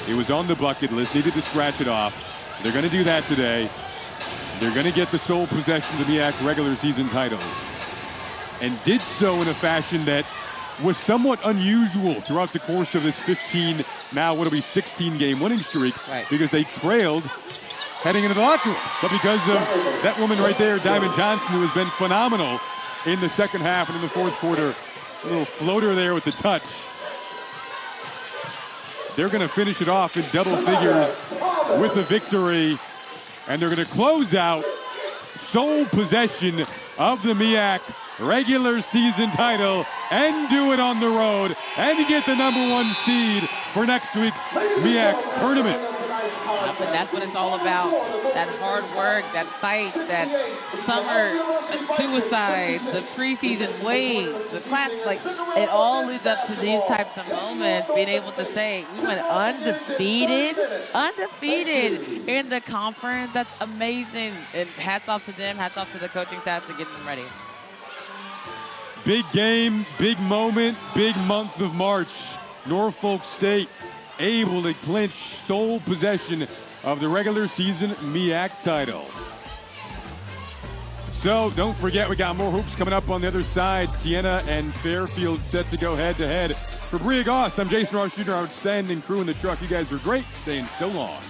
It was on the bucket list, needed to scratch it off. They're going to do that today. They're going to get the sole possession of the MEAC regular season title. And did so in a fashion that was somewhat unusual throughout the course of this 15, now what'll be 16-game winning streak, because they trailed heading into the locker room. But because of that woman right there, Diamond Johnson, who has been phenomenal in the second half and in the fourth quarter, a little floater there with the touch. They're going to finish it off in double figures with a victory. And they're going to close out sole possession of the MEAC regular season title and do it on the road and get the #1 seed for next week's MEAC tournament. That's what it's all about. That hard work, that fight, that summer suicides, the preseason waves, the class, like it all leads up to these types of moments. Being able to say we went undefeated in the conference. That's amazing. And hats off to them. Hats off to the coaching staff to getting them ready. Big game, big moment, big month of March. Norfolk State able to clinch sole possession of the regular season MEAC title. So don't forget, we got more hoops coming up on the other side. Siena and Fairfield set to go head-to-head. For Bria Goss, I'm Jason Ross Jr., our outstanding crew in the truck. You guys were great. Saying so long.